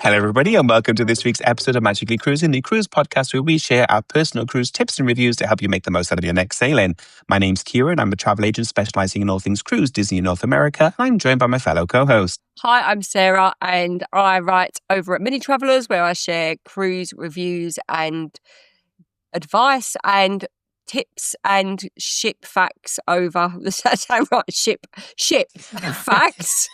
Hello, everybody, and welcome to this week's episode of Magically Cruising, the cruise podcast where we share our personal cruise tips and reviews to help you make the most out of your next sailing. My name's Kieran. I'm a travel agent specialising in all things cruise, Disney, and North America. I'm joined by my fellow co-host. Hi, I'm Sarah, and I write over at Mini Travellers, where I share cruise reviews and advice and tips and ship facts over the ship facts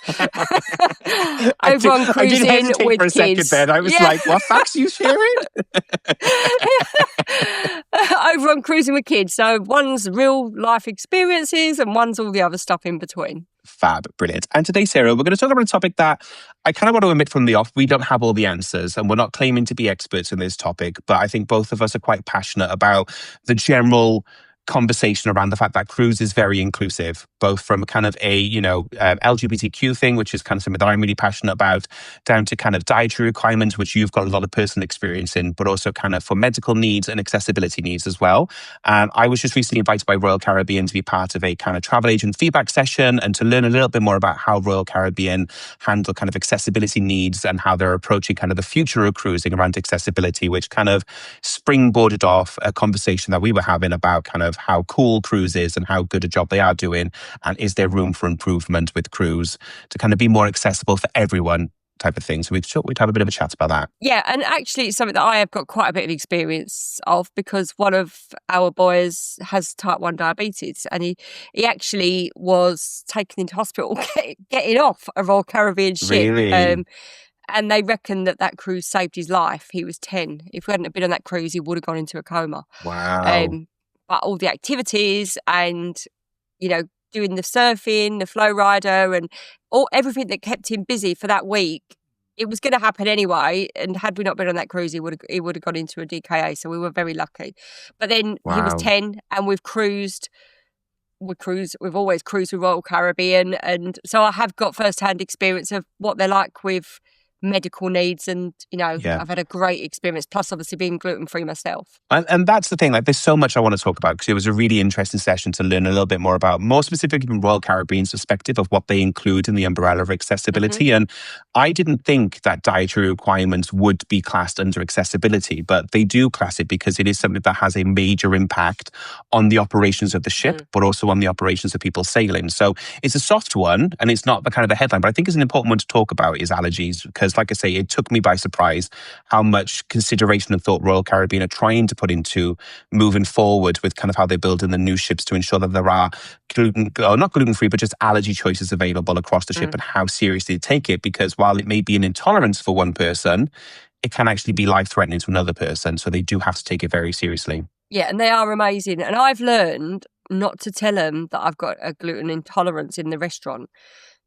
over on cruising with for a kids. Second then. I was like, what facts are you sharing? Over on cruising with kids. So one's real life experiences and one's all the other stuff in between. Fab, brilliant. And today, Sarah, we're going to talk about a topic that I kind of want to admit from the off, we don't have all the answers and we're not claiming to be experts in this topic, but I think both of us are quite passionate about the general conversation around the fact that cruise is very inclusive, both from kind of a, LGBTQ thing, which is kind of something that I'm really passionate about, down to kind of dietary requirements, which you've got a lot of personal experience in, but also kind of for medical needs and accessibility needs as well. And I was just recently invited by Royal Caribbean to be part of a kind of travel agent feedback session and to learn a little bit more about how Royal Caribbean handle kind of accessibility needs and how they're approaching kind of the future of cruising around accessibility, which kind of springboarded off a conversation that we were having about kind of how cool cruise is and how good a job they are doing, and is there room for improvement with cruise to kind of be more accessible for everyone type of thing. So we'd have a bit of a chat about that. Yeah, and actually it's something that I have got quite a bit of experience of, because one of our boys has type 1 diabetes, and he actually was taken into hospital getting off a Royal Caribbean ship. Really? And they reckon that cruise saved his life. He was 10. If we hadn't been on that cruise, he would have gone into a coma. Wow. But all the activities and, doing the surfing, the flow rider, and everything that kept him busy for that week, it was going to happen anyway. And had we not been on that cruise, he would have gone into a DKA. So we were very lucky. But then He was 10, and we've always cruised with Royal Caribbean. And so I have got first-hand experience of what they're like with medical needs, and I've had a great experience, plus obviously being gluten-free myself. And that's the thing, like there's so much I want to talk about, because it was a really interesting session to learn a little bit more about, more specifically from Royal Caribbean's perspective of what they include in the umbrella of accessibility. Mm-hmm. And I didn't think that dietary requirements would be classed under accessibility, but they do class it because it is something that has a major impact on the operations of the ship, but also on the operations of people sailing. So it's a soft one, and it's not the kind of the headline, but I think it's an important one to talk about is allergies, because like I say, it took me by surprise how much consideration and thought Royal Caribbean are trying to put into moving forward with kind of how they build in the new ships to ensure that there are not gluten-free, but just allergy choices available across the ship, and how seriously they take it, because while it may be an intolerance for one person, it can actually be life-threatening to another person. So they do have to take it very seriously. Yeah, and they are amazing. And I've learned not to tell them that I've got a gluten intolerance in the restaurant,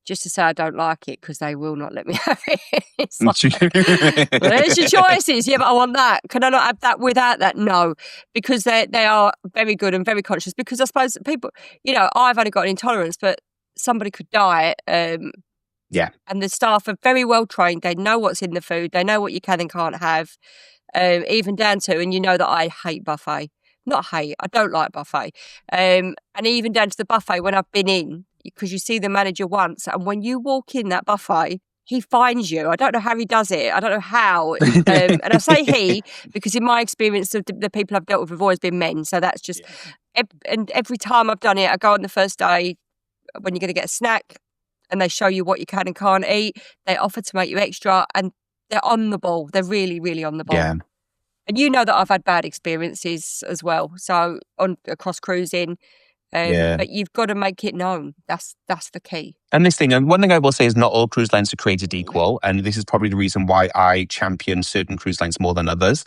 just to say I don't like it, because they will not let me have it. It's like, well, there's your choices. Yeah, but I want that. Can I not have that without that? No, because they are very good and very conscious, because I suppose people, I've only got an intolerance, but somebody could die. Yeah. And the staff are very well trained. They know what's in the food. They know what you can and can't have, even down to, and that I hate buffet. Not hate, I don't like buffet. And even down to the buffet when I've been in, because you see the manager once, and when you walk in that buffet, he finds you. I don't know how he does it. I don't know how. And I say he because in my experience, of the people I've dealt with have always been men. So that's just, and every time I've done it, I go on the first day when you're going to get a snack, and they show you what you can and can't eat. They offer to make you extra, and they're on the ball. They're really, really on the ball. Yeah. And that I've had bad experiences as well. So across cruising. But you've got to make it known. That's the key. And one thing I will say is not all cruise lines are created equal. And this is probably the reason why I champion certain cruise lines more than others.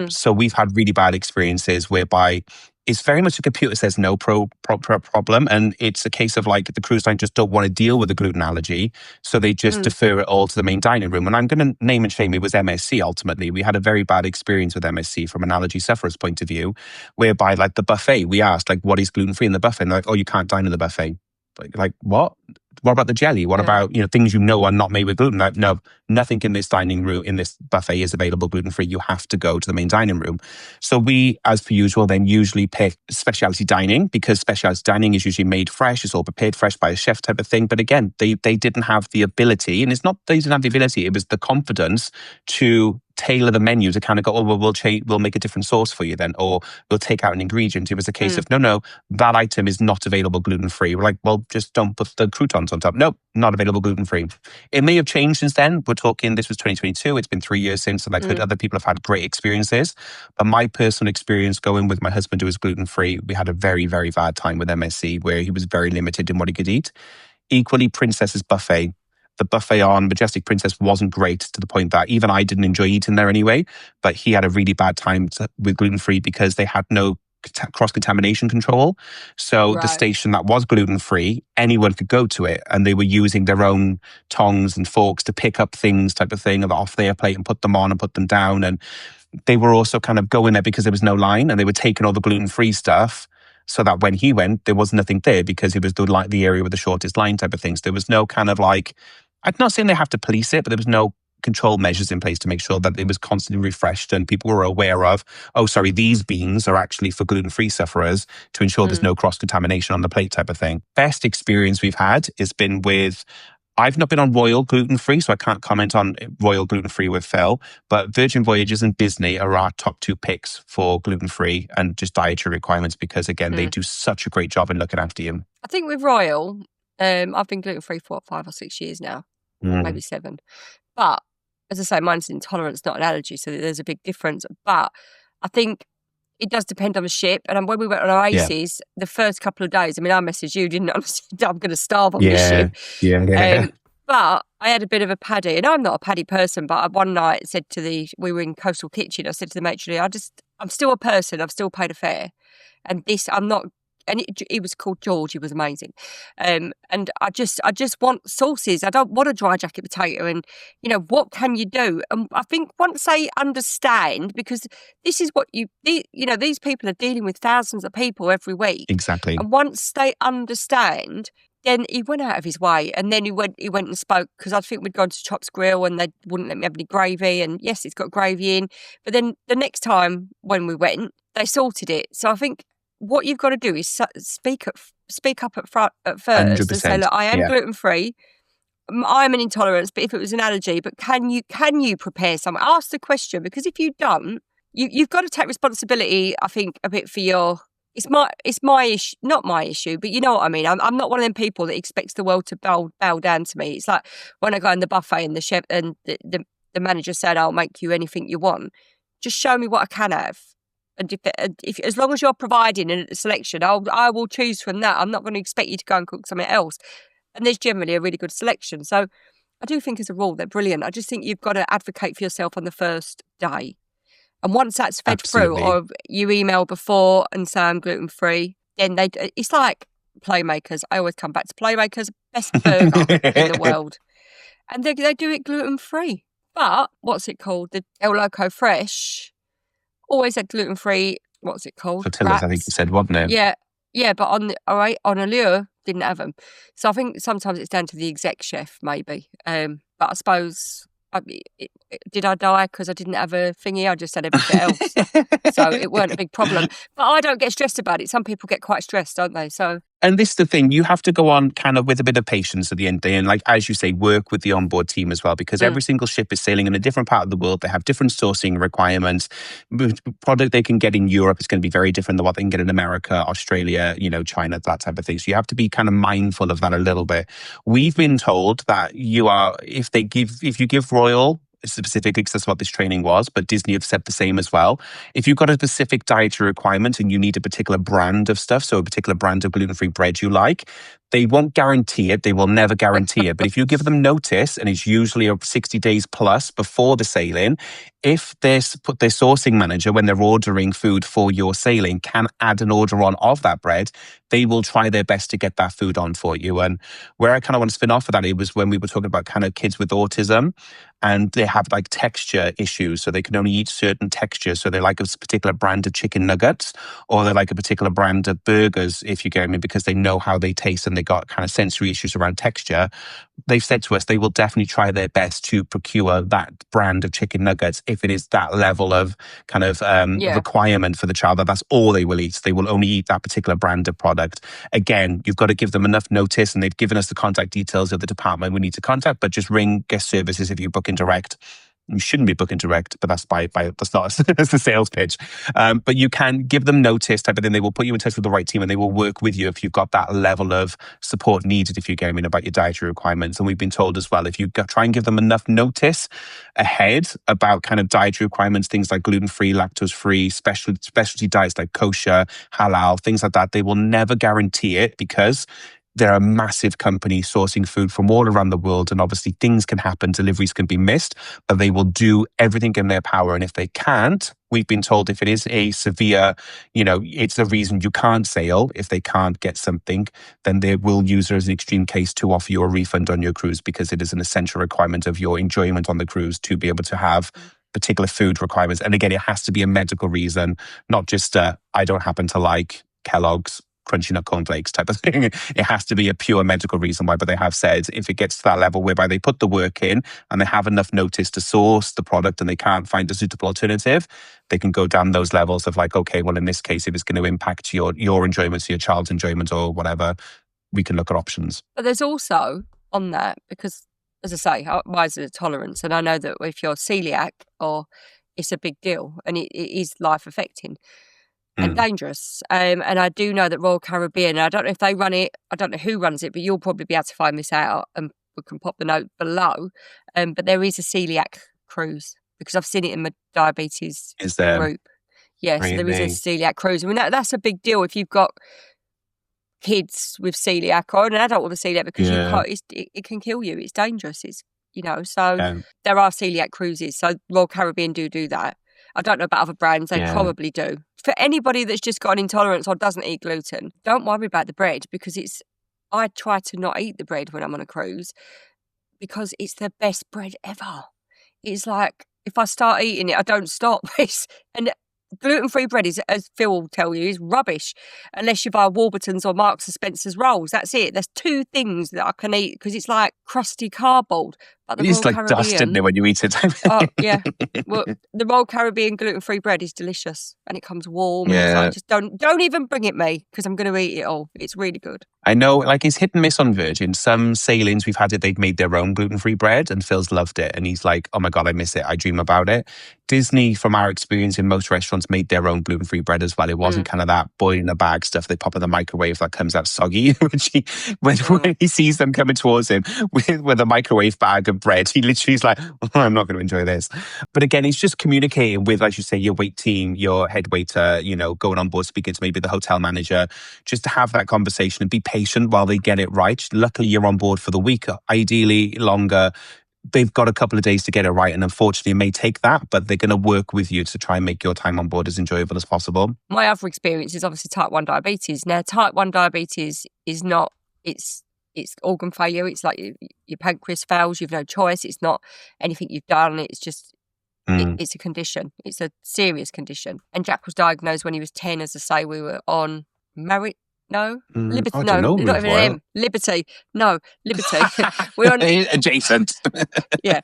So we've had really bad experiences whereby it's very much a computer says no problem. And it's a case of like the cruise line just don't want to deal with the gluten allergy. So they just defer it all to the main dining room. And I'm going to name and shame, it was MSC ultimately. We had a very bad experience with MSC from an allergy sufferer's point of view, whereby like the buffet, we asked like, what is gluten-free in the buffet? And they're like, oh, you can't dine in the buffet. Like what? What about the jelly? What Yeah. about, things are not made with gluten? Like, no, nothing in this dining room, in this buffet is available gluten-free. You have to go to the main dining room. So we, as per usual, then usually pick specialty dining, because specialty dining is usually made fresh. It's all prepared fresh by a chef type of thing. But again, they didn't have the ability, and it's not they didn't have the ability, it was the confidence to tailor the menu to kind of go, oh, well, we'll make a different sauce for you then, or we'll take out an ingredient. It was a case of, no, that item is not available gluten-free. We're like, well, just don't put the croutons on top. Nope, not available gluten-free. It may have changed since then. We're talking, this was 2022. It's been 3 years since, and I've heard other people have had great experiences. But my personal experience going with my husband who was gluten-free, we had a very, very bad time with MSC where he was very limited in what he could eat. Equally, Princess's buffet. The buffet on Majestic Princess wasn't great, to the point that even I didn't enjoy eating there anyway. But he had a really bad time with gluten-free because they had no cross-contamination control. So the station that was gluten-free, anyone could go to it, and they were using their own tongs and forks to pick up things type of thing off their plate and put them on and put them down. And they were also kind of going there because there was no line, and they were taking all the gluten-free stuff, so that when he went, there was nothing there because it was the area with the shortest line type of things. There was no kind of like, I'm not saying they have to police it, but there was no control measures in place to make sure that it was constantly refreshed and people were aware of, oh, sorry, these beans are actually for gluten-free sufferers, to ensure there's no cross-contamination on the plate type of thing. Best experience we've had has been with, I've not been on Royal gluten-free, so I can't comment on Royal gluten-free with Phil, but Virgin Voyages and Disney are our top 2 picks for gluten-free and just dietary requirements, because again, they do such a great job in looking after you. I think with Royal, I've been gluten-free for 5 or 6 years now, maybe 7. But as I say, mine's an intolerance, not an allergy, so there's a big difference. But I think it does depend on the ship. And when we went on Oasis, the first couple of days, I mean, I messaged you, didn't I? I'm going to starve on this ship. But I had a bit of a paddy, and I'm not a paddy person, but one night said we were in Coastal Kitchen, I said to the matron, I'm still a person, I've still paid a fare. And this, I'm not. And he was called George. He was amazing. And I just want sauces. I don't want a dry jacket potato. And, what can you do? And I think once they understand, because this is what these people are dealing with thousands of people every week. Exactly. And once they understand, then he went out of his way. And then he went and spoke, because I think we'd gone to Chops Grill and they wouldn't let me have any gravy. And yes, it's got gravy in. But then the next time when we went, they sorted it. So I think what you've got to do is speak up at first 100%. And say, look, I am gluten-free. I'm an intolerance, but if it was an allergy, but can you prepare something? Ask the question, because if you don't, you've got to take responsibility, I think, a bit for your. It's my issue, not my issue, but you know what I mean. I'm not one of them people that expects the world to bow down to me. It's like when I go in the buffet and the chef and the manager said, "I'll make you anything you want." Just show me what I can have. And if as long as you're providing a selection, I will choose from that. I'm not going to expect you to go and cook something else. And there's generally a really good selection. So I do think as a rule, they're brilliant. I just think you've got to advocate for yourself on the first day. And once that's fed through, or you email before and say I'm gluten-free, then it's like Playmakers. I always come back to Playmakers, best burger in the world. And they do it gluten-free. But what's it called? The El Loco Fresh always had gluten-free, what's it called? Tortillas, I think you said, wasn't it? Yeah, but on Allure, didn't have them. So I think sometimes it's down to the exec chef, maybe. But I suppose, did I die because I didn't have a thingy? I just had everything else. So it weren't a big problem. But I don't get stressed about it. Some people get quite stressed, don't they? So. And this is the thing, you have to go on kind of with a bit of patience at the end of the day. And like, as you say, work with the onboard team as well, because every single ship is sailing in a different part of the world. They have different sourcing requirements. Product they can get in Europe is going to be very different than what they can get in America, Australia, China, that type of thing. So you have to be kind of mindful of that a little bit. We've been told that if you give Royal, specifically because that's what this training was, but Disney have said the same as well. If you've got a specific dietary requirement and you need a particular brand of stuff, so a particular brand of gluten-free bread you like, they won't guarantee it. They will never guarantee it. But if you give them notice, and it's usually 60 days plus before the sailing, if their sourcing manager, when they're ordering food for your sailing, can add an order on of that bread, they will try their best to get that food on for you. And where I kind of want to spin off of that, it was when we were talking about kind of kids with autism, and they have like texture issues. So they can only eat certain textures. So they like a particular brand of chicken nuggets, or they like a particular brand of burgers, if you get me, because they know how they taste and they got kind of sensory issues around texture. They've said to us they will definitely try their best to procure that brand of chicken nuggets if it is that level of kind of requirement for the child, that's all they will eat. They will only eat that particular brand of product. Again, you've got to give them enough notice, and they've given us the contact details of the department we need to contact, but just ring guest services if you book in direct. You shouldn't be booking direct, but that's that's not that's the sales pitch. But you can give them notice type of thing. They will put you in touch with the right team, and they will work with you if you've got that level of support needed, if you get me, about your dietary requirements. And we've been told as well, if you try and give them enough notice ahead about kind of dietary requirements, things like gluten-free, lactose-free, specialty diets like kosher, halal, things like that, they will never guarantee it, because they're a massive company sourcing food from all around the world. And obviously things can happen, deliveries can be missed, but they will do everything in their power. And if they can't, we've been told if it is a severe, it's the reason you can't sail, if they can't get something, then they will use it as an extreme case to offer you a refund on your cruise, because it is an essential requirement of your enjoyment on the cruise to be able to have particular food requirements. And again, it has to be a medical reason, not just I don't happen to like Kellogg's crunchy nut cornflakes type of thing. It has to be a pure medical reason why. But they have said if it gets to that level whereby they put the work in and they have enough notice to source the product and they can't find a suitable alternative, they can go down those levels of like, okay, well, in this case, if it's going to impact your enjoyment, so your child's enjoyment or whatever, we can look at options. But there's also on that, because as I say, mine is a tolerance, and I know that if you're celiac, or it's a big deal, and it is life affecting and dangerous. And I do know that Royal Caribbean, I don't know if they run it, I don't know who runs it, but you'll probably be able to find this out, and we can pop the note below. But there is a celiac cruise, because I've seen it in my diabetes group. Yeah, so there is a celiac cruise. I mean, that's a big deal if you've got kids with celiac or an adult with a celiac, because you can't, it can kill you. It's dangerous. So there are celiac cruises. So Royal Caribbean do that. I don't know about other brands. They probably do. For anybody that's just got an intolerance or doesn't eat gluten, don't worry about the bread, because I try to not eat the bread when I'm on a cruise, because it's the best bread ever. It's like, if I start eating it, I don't stop. And gluten-free bread is, as Phil will tell you, is rubbish unless you buy Warburton's or Marks and Spencer's rolls. That's it. There's two things that I can eat, because it's like crusty cardboard. But it's like dust, isn't it, when you eat it? Oh, yeah. Well, the Royal Caribbean gluten-free bread is delicious, and it comes warm. And it's like, just don't even bring it me, because I'm going to eat it all. It's really good. I know, like, it's hit and miss on Virgin. Some sailings we've had it, they've made their own gluten-free bread, and Phil's loved it. And he's like, oh my God, I miss it. I dream about it. Disney, from our experience in most restaurants, made their own gluten-free bread as well. It wasn't kind of that boil in a bag stuff they pop in the microwave that comes out soggy. when he sees them coming towards him with a microwave bag of bread, he literally is like, oh, I'm not going to enjoy this. But again, it's just communicating with, as you say, your wait team, your head waiter, going on board, speaking to maybe the hotel manager, just to have that conversation and be patient while they get it right. Luckily, you're on board for the week, ideally longer. They've got a couple of days to get it right, and unfortunately it may take that, but they're going to work with you to try and make your time on board as enjoyable as possible. My other experience is obviously type 1 diabetes. Now, type 1 diabetes is not, it's organ failure. It's like your pancreas fails, you've no choice. It's not anything you've done. It's just, it's a condition. It's a serious condition. And Jack was diagnosed when he was 10. As I say, we were on Liberty. Not even M. Liberty. No, Liberty. We're on adjacent. Yeah.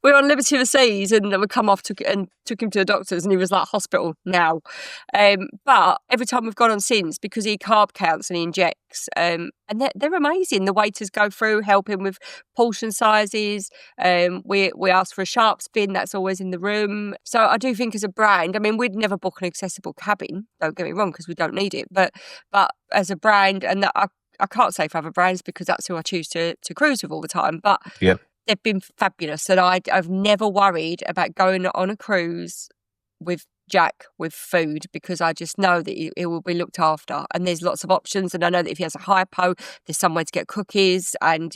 We were on Liberty of the Seas, and we come off took him to the doctors, and he was like, hospital now. But every time we've gone on since, because he carb counts and he injects, and they're amazing. The waiters go through, help him with portion sizes. We ask for a sharp spin, that's always in the room. So I do think as a brand, I mean, we'd never book an accessible cabin, don't get me wrong, because we don't need it. But as a brand, and that I can't say for other brands, because that's who I choose to cruise with all the time. But they've been fabulous, and I've never worried about going on a cruise with Jack with food, because I just know that it will be looked after, and there's lots of options. And I know that if he has a hypo, there's somewhere to get cookies, and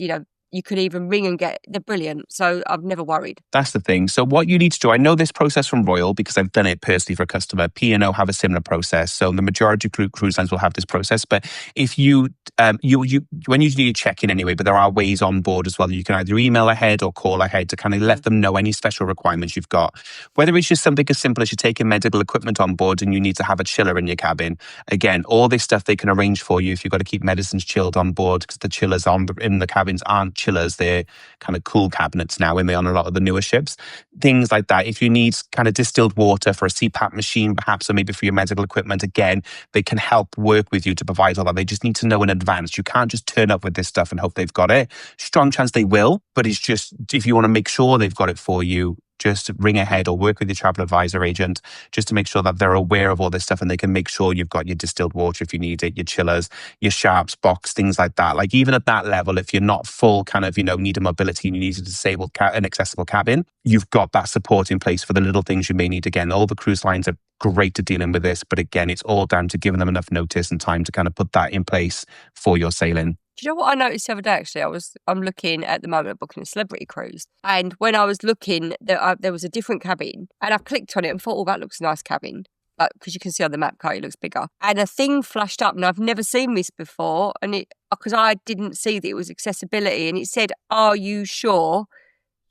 you can even ring and they're brilliant. So I've never worried. That's the thing. So what you need to do, I know this process from Royal because I've done it personally for a customer. P&O have a similar process. So the majority of cruise lines will have this process. But if you, when you do your check-in anyway, but there are ways on board as well. You can either email ahead or call ahead to kind of let them know any special requirements you've got. Whether it's just something as simple as you're taking medical equipment on board and you need to have a chiller in your cabin. Again, all this stuff they can arrange for you if you've got to keep medicines chilled on board, because the chillers in the cabins aren't chillers. They're kind of cool cabinets now, and they on a lot of the newer ships. Things like that. If you need kind of distilled water for a CPAP machine, perhaps, or maybe for your medical equipment, again, they can help work with you to provide all that. They just need to know in advance. You can't just turn up with this stuff and hope they've got it. Strong chance they will, but it's just, if you want to make sure they've got it for you, just ring ahead or work with your travel advisor agent just to make sure that they're aware of all this stuff and they can make sure you've got your distilled water if you need it, your chillers, your sharps box, things like that. Like even at that level, if you're not full kind of, need a mobility and you need a disabled, an accessible cabin, you've got that support in place for the little things you may need. Again, all the cruise lines are great at dealing with this, but again, it's all down to giving them enough notice and time to kind of put that in place for your sailing. Do you know what I noticed the other day, actually? I'm looking at the moment at booking a celebrity cruise. And when I was looking, there was a different cabin. And I clicked on it and thought, oh, that looks a nice cabin. Because you can see on the map, it looks bigger. And a thing flashed up, and I've never seen this before. And because I didn't see that it was accessibility. And it said, are you sure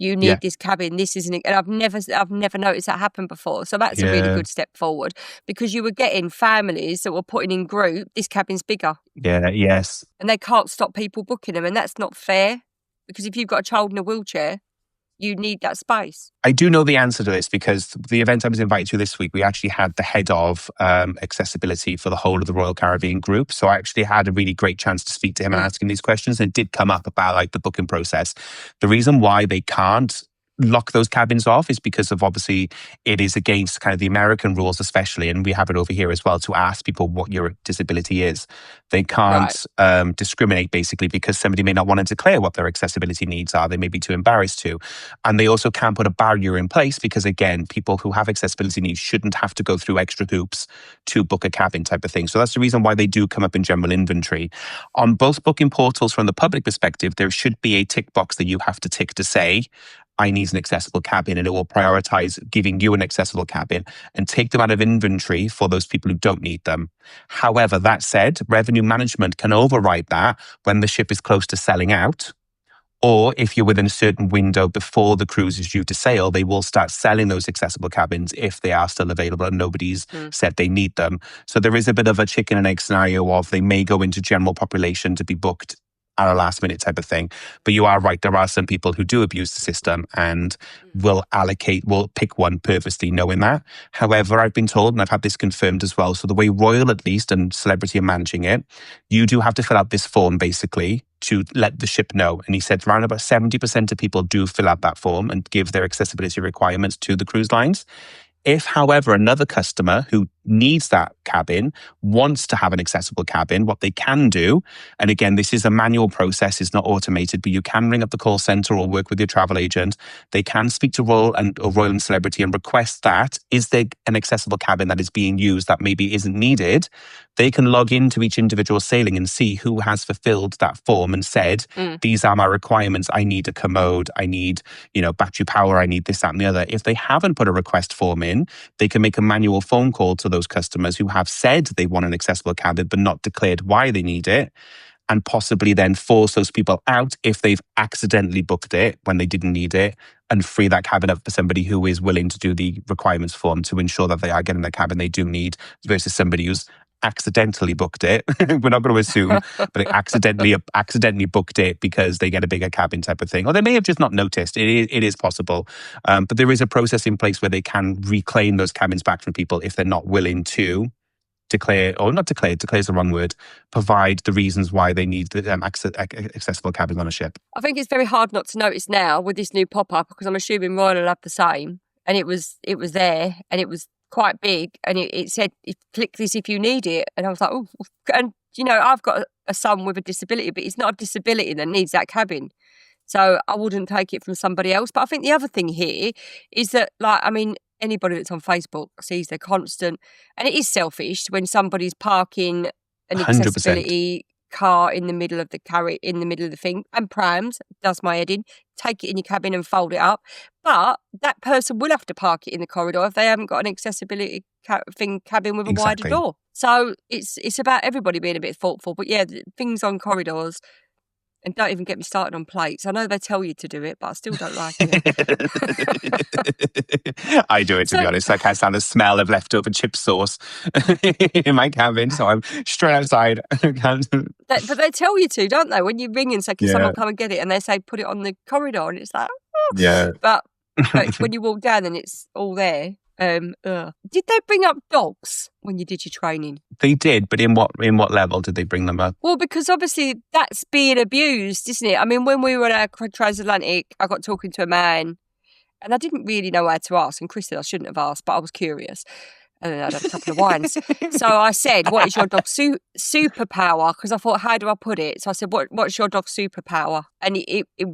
you need this cabin? This isn't, and I've never noticed that happen before. So that's a really good step forward, because you were getting families that were putting in group, this cabin's bigger. Yeah, yes. And they can't stop people booking them. And that's not fair, because if you've got a child in a wheelchair, you need that space. I do know the answer to this, because the event I was invited to this week, we actually had the head of accessibility for the whole of the Royal Caribbean group. So I actually had a really great chance to speak to him and ask him these questions. And it did come up about like the booking process. The reason why they can't lock those cabins off is because of, obviously, it is against kind of the American rules, especially, and we have it over here as well, to ask people what your disability is. They can't discriminate, basically, because somebody may not want to declare what their accessibility needs are. They may be too embarrassed to. And they also can't put a barrier in place because, again, people who have accessibility needs shouldn't have to go through extra hoops to book a cabin type of thing. So that's the reason why they do come up in general inventory. On both booking portals, from the public perspective, there should be a tick box that you have to tick to say, I need an accessible cabin, and it will prioritize giving you an accessible cabin and take them out of inventory for those people who don't need them. However, that said, revenue management can override that when the ship is close to selling out, or if you're within a certain window before the cruise is due to sail, they will start selling those accessible cabins if they are still available and nobody's said they need them. So there is a bit of a chicken and egg scenario of they may go into general population to be booked at a last minute type of thing. But you are right, there are some people who do abuse the system and will pick one purposely knowing that. However, I've been told, and I've had this confirmed as well, so the way Royal at least and Celebrity are managing it, you do have to fill out this form basically to let the ship know. And he said around about 70% of people do fill out that form and give their accessibility requirements to the cruise lines. If, however, another customer who needs that cabin wants to have an accessible cabin, what they can do, and again, this is a manual process, it's not automated, but you can ring up the call center or work with your travel agent. They can speak to Royal and Celebrity and request that, is there an accessible cabin that is being used that maybe isn't needed? They can log into each individual sailing and see who has fulfilled that form and said, these are my requirements. I need a commode. I need, battery power. I need this, that, and the other. If they haven't put a request form in, they can make a manual phone call to those customers who have said they want an accessible cabin but not declared why they need it, and possibly then force those people out if they've accidentally booked it when they didn't need it, and free that cabin up for somebody who is willing to do the requirements form to ensure that they are getting the cabin they do need, versus somebody who's accidentally booked it. We're not going to assume, but accidentally booked it because they get a bigger cabin type of thing. Or they may have just not noticed. It is possible. But there is a process in place where they can reclaim those cabins back from people if they're not willing to declare is the wrong word, provide the reasons why they need the accessible cabins on a ship. I think it's very hard not to notice now with this new pop-up, because I'm assuming Royal will have the same. And it was there, and it was quite big, and it said, click this if you need it. And I was like, oh, and I've got a son with a disability, but it's not a disability that needs that cabin. So I wouldn't take it from somebody else. But I think the other thing here is that, anybody that's on Facebook sees they're constant, and it is selfish when somebody's parking an 100%. accessibility car in the middle of the thing, and prams, does my head in, take it in your cabin and fold it up. But that person will have to park it in the corridor if they haven't got an accessibility cabin with a wider Exactly. door. So it's about everybody being a bit thoughtful. But yeah, things on corridors, and don't even get me started on plates. I know they tell you to do it, but I still don't like it. I do it, to be honest. I can't stand the smell of leftover chip sauce in my cabin, so I'm straight outside. But they tell you to, don't they? When you ring and say, can someone Yeah. come and get it? And they say, put it on the corridor. And it's like, oh. Yeah. But when you walk down and it's all there. Did they bring up dogs when you did your training? They did, but in what level did they bring them up? Well, because obviously that's being abused, isn't it? I mean, when we were at our transatlantic, I got talking to a man and I didn't really know how to ask. And Chris said I shouldn't have asked, but I was curious. And then I'd had a couple of wines. So I said, what is your dog's superpower? Because I thought, how do I put it? So I said, what's your dog's superpower? And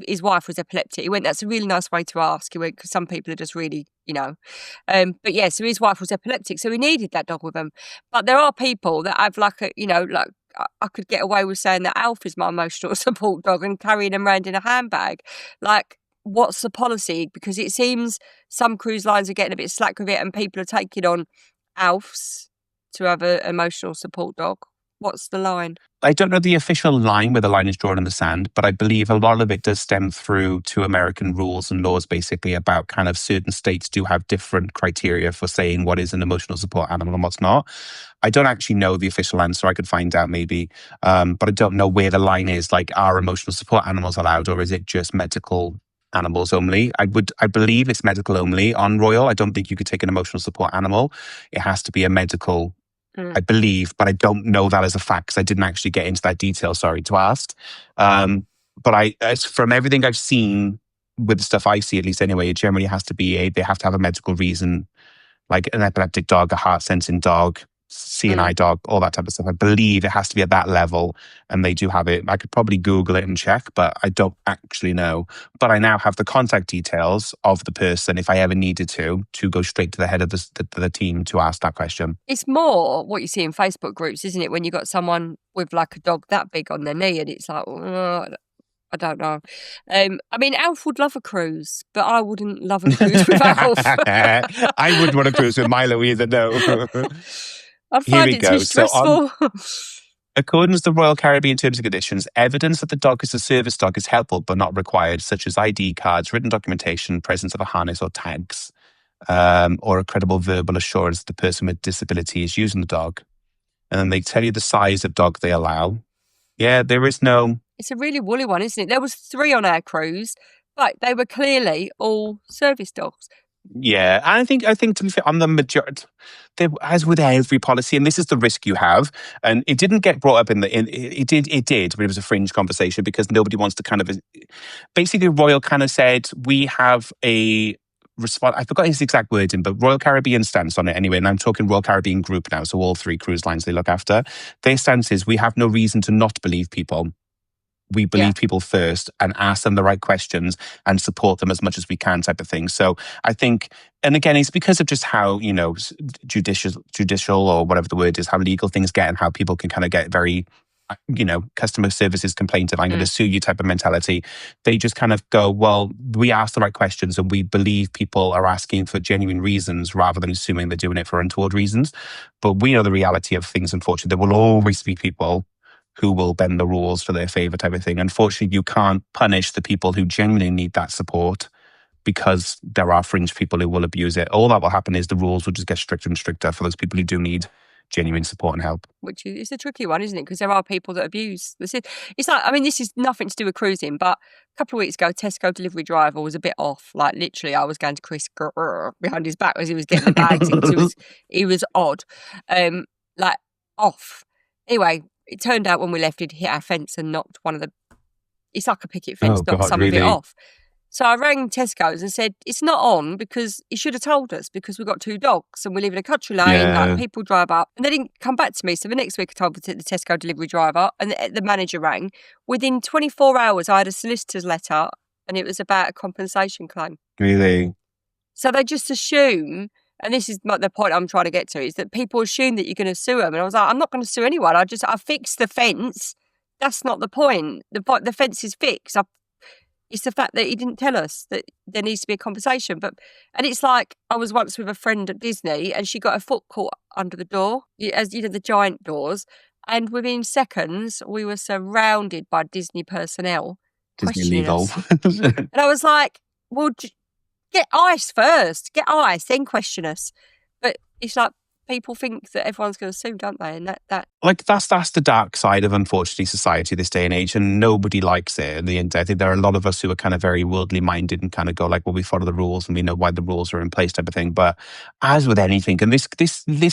his wife was epileptic. He went, that's a really nice way to ask. He went, because some people are just really, But yeah, so his wife was epileptic. So he needed that dog with him. But there are people that have like I could get away with saying that Alf is my emotional support dog and carrying him around in a handbag. Like, what's the policy? Because it seems some cruise lines are getting a bit slack with it and people are taking on Alfs to have an emotional support dog. What's the line? I don't know the official line where the line is drawn in the sand, but I believe a lot of it does stem through to American rules and laws, basically, about kind of certain states do have different criteria for saying what is an emotional support animal and what's not. I don't actually know the official answer. I could find out maybe, but I don't know where the line is. Like, are emotional support animals allowed, or is it just medical animals only? I believe it's medical only on Royal. I don't think you could take an emotional support animal. It has to be a medical, I believe, but I don't know that as a fact because I didn't actually get into that detail. Sorry to ask. But from everything I've seen with the stuff I see, at least anyway, it generally has to be they have to have a medical reason, like an epileptic dog, a heart sensing dog, CNI dog, all that type of stuff. I believe it has to be at that level, and they do have it. I could probably Google it and check, but I don't actually know. But I now have the contact details of the person if I ever needed to go straight to the head of the team to ask that question. It's more what you see in Facebook groups, isn't it? When you got someone with like a dog that big on their knee and it's like, I don't know. I mean, Alf would love a cruise, but I wouldn't love a cruise with Alf. I wouldn't want to cruise with Milo either, no. I'd find it too stressful. According to the Royal Caribbean Terms and Conditions, evidence that the dog is a service dog is helpful but not required, such as ID cards, written documentation, presence of a harness or tags, or a credible verbal assurance that the person with disability is using the dog. And then they tell you the size of dog they allow. Yeah, there is no... It's a really woolly one, isn't it? There was 3 on our cruise, but they were clearly all service dogs. Yeah, and I think to be fair, on the majority, as with every policy, and this is the risk you have, and it didn't get brought up it did, but it was a fringe conversation because nobody wants to kind of, basically Royal kind of said, we have a response, I forgot his exact wording, but Royal Caribbean stance on it anyway, and I'm talking Royal Caribbean Group now, so all 3 cruise lines they look after, their stance is we have no reason to not believe people. We believe people first and ask them the right questions and support them as much as we can, type of thing. So I think, and again, it's because of just how, judicial or whatever the word is, how legal things get and how people can kind of get very, customer services complaintive, I'm going to sue you type of mentality. They just kind of go, well, we ask the right questions and we believe people are asking for genuine reasons rather than assuming they're doing it for untoward reasons. But we know the reality of things, unfortunately. There will always be people who will bend the rules for their favour type of thing. Unfortunately, you can't punish the people who genuinely need that support because there are fringe people who will abuse it. All that will happen is the rules will just get stricter and stricter for those people who do need genuine support and help. Which is a tricky one, isn't it? Because there are people that abuse. It's like, I mean, this is nothing to do with cruising, but a couple of weeks ago, Tesco delivery driver was a bit off. Like, literally, I was going to Chris behind his back as he was getting the bags in. He was odd. Like, off. Anyway, it turned out when we left, he'd hit our fence and knocked it's like a picket fence, knocked some of it off. So I rang Tesco's and said, it's not on because he should have told us because we've got 2 dogs and we live in a country lane, like people drive up. And they didn't come back to me. So the next week I told the Tesco delivery driver and the manager rang. Within 24 hours, I had a solicitor's letter and it was about a compensation claim. Really? So they just assume, and this is the point I'm trying to get to, is that people assume that you're going to sue them. And I was like, I'm not going to sue anyone. I fixed the fence that's not the point. The fence is fixed. It's the fact that he didn't tell us that there needs to be a conversation. And it's like, I was once with a friend at Disney and she got her foot caught under the door, as you know, the giant doors. And within seconds, we were surrounded by Disney personnel Disney questioning legal. us. And I was like, well, get ice first. Get ice, then question us. But it's like, people think that everyone's going to sue, don't they? And that like that's the dark side of, unfortunately, society this day and age, and nobody likes it. In the end, I think there are a lot of us who are kind of very worldly minded and kind of go like, well, we follow the rules and we know why the rules are in place, type of thing. But as with anything, and this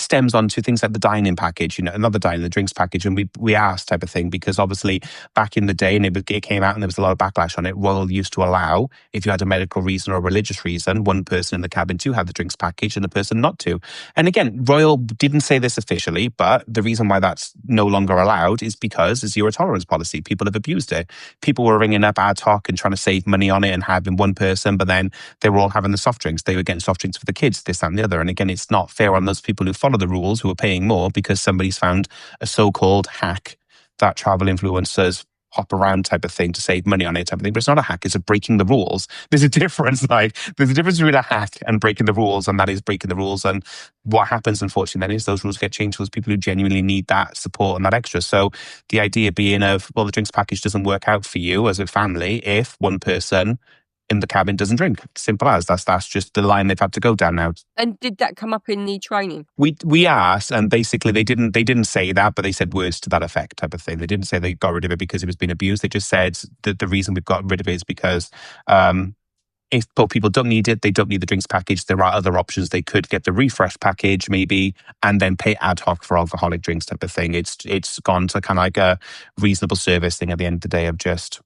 stems on to things like the dining package, you know, not the dining, the drinks package, and we asked, type of thing, because obviously back in the day, and it came out and there was a lot of backlash on it. Royal used to allow, if you had a medical reason or a religious reason, one person in the cabin to have the drinks package and the person not to. And again, Royal didn't say this officially, but the reason why that's no longer allowed is because it's zero tolerance policy. People have abused it. People were ringing up ad hoc and trying to save money on it and having one person, but then they were all having the soft drinks. They were getting soft drinks for the kids, this, that, and the other. And again, it's not fair on those people who follow the rules, who are paying more because somebody's found a so-called hack that travel influencers hop around type of thing to save money on it type of thing. But it's not a hack, it's a breaking the rules. There's a difference, there's a difference between a hack and breaking the rules, and that is breaking the rules. And what happens, unfortunately, then is those rules get changed for those people who genuinely need that support and that extra. So the idea being of, well, the drinks package doesn't work out for you as a family if one person in the cabin doesn't drink. Simple as. That's just the line they've had to go down now. And did that come up in the training? We asked, and basically they didn't say that, but they said words to that effect, type of thing. They didn't say they got rid of it because it was being abused. They just said that the reason we've got rid of it is because if both people don't need it, they don't need the drinks package. There are other options. They could get the refresh package maybe, and then pay ad hoc for alcoholic drinks, type of thing. It's gone to kind of like a reasonable service thing at the end of the day of just.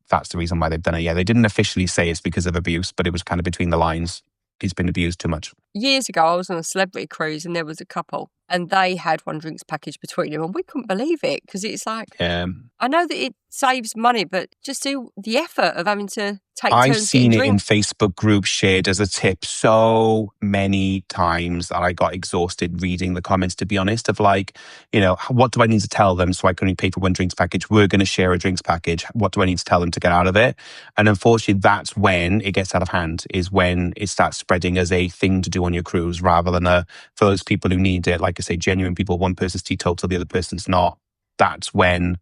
That's the reason why they've done it. Yeah, they didn't officially say it's because of abuse, but it was kind of between the lines. He's been abused too much. Years ago, I was on a celebrity cruise and there was a couple and they had one drinks package between them and we couldn't believe it because it's like, I know that it saves money, but just do the effort of having to take turns. I've seen it in drink. Facebook groups shared as a tip so many times that I got exhausted reading the comments, to be honest, of like, you know, what do I need to tell them so I can only pay for one drinks package? We're going to share a drinks package. What do I need to tell them to get out of it? And unfortunately, that's when it gets out of hand, is when it starts spreading as a thing to do on your cruise rather than for those people who need it, like I say, genuine people, one person's teetotal, the other person's not. That's when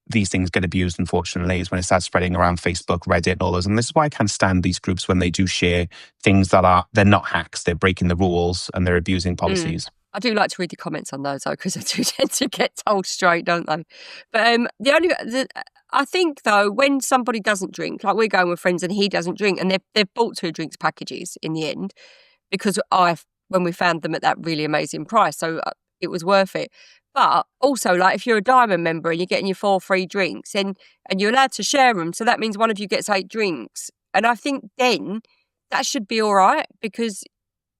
these things get abused, unfortunately, is when it starts spreading around Facebook, Reddit, and all those. And this is why I can't stand these groups when they do share things that they're not hacks, they're breaking the rules and they're abusing policies. I do like to read the comments on those though, because they do tend to get told straight, don't they? But I think though, when somebody doesn't drink, like we're going with friends and he doesn't drink, and they've bought 2 drinks packages in the end, because when we found them at that really amazing price, so it was worth it. But also, like, if you're a Diamond member and you're getting your 4 free drinks and you're allowed to share them, so that means one of you gets 8 drinks. And I think then that should be all right, because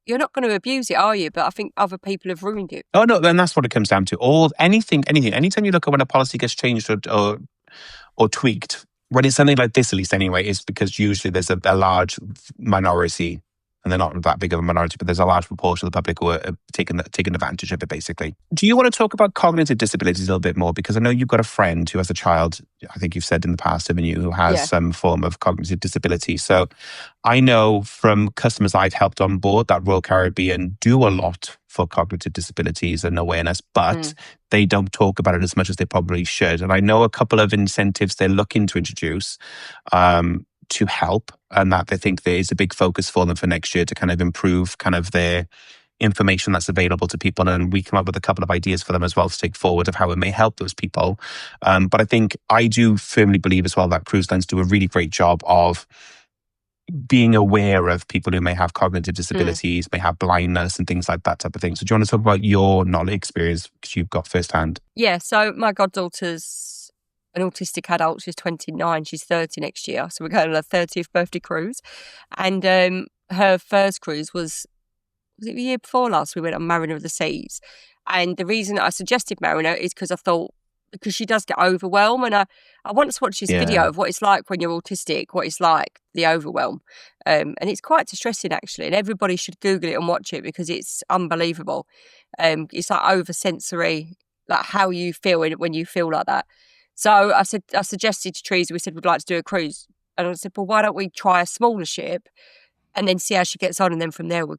you're not going to abuse it, are you? But I think other people have ruined it. Oh, no, then that's what it comes down to. Anything. Anytime you look at when a policy gets changed or tweaked, when it's something like this, at least anyway, is because usually there's a large minority, and they're not that big of a minority, but there's a large proportion of the public who are taking advantage of it, basically. Do you want to talk about cognitive disabilities a little bit more? Because I know you've got a friend who has a child, I think you've said in the past, haven't you, who has some form of cognitive disability. So I know from customers I've helped on board that Royal Caribbean do a lot for cognitive disabilities and awareness, but they don't talk about it as much as they probably should. And I know a couple of incentives they're looking to introduce to help, and that they think there is a big focus for them for next year to kind of improve kind of their information that's available to people. And we come up with a couple of ideas for them as well to take forward of how it may help those people. But I think I do firmly believe as well that cruise lines do a really great job of being aware of people who may have cognitive disabilities, may have blindness and things like that type of thing. So do you want to talk about your knowledge experience, because you've got firsthand? Yeah, so my goddaughter's an autistic adult. She's 29, she's 30 next year. So we're going on her 30th birthday cruise. And her first cruise was it the year before last? We went on Mariner of the Seas. And the reason I suggested Mariner is because I thought, because she does get overwhelmed. And I once watched this video of what it's like when you're autistic, what it's like, the overwhelm. And it's quite distressing, actually. And everybody should Google it and watch it because it's unbelievable. It's like oversensory like how you feel when you feel like that. So I suggested to Teresa, we said we'd like to do a cruise. And I said, well, why don't we try a smaller ship and then see how she gets on, and then from there we've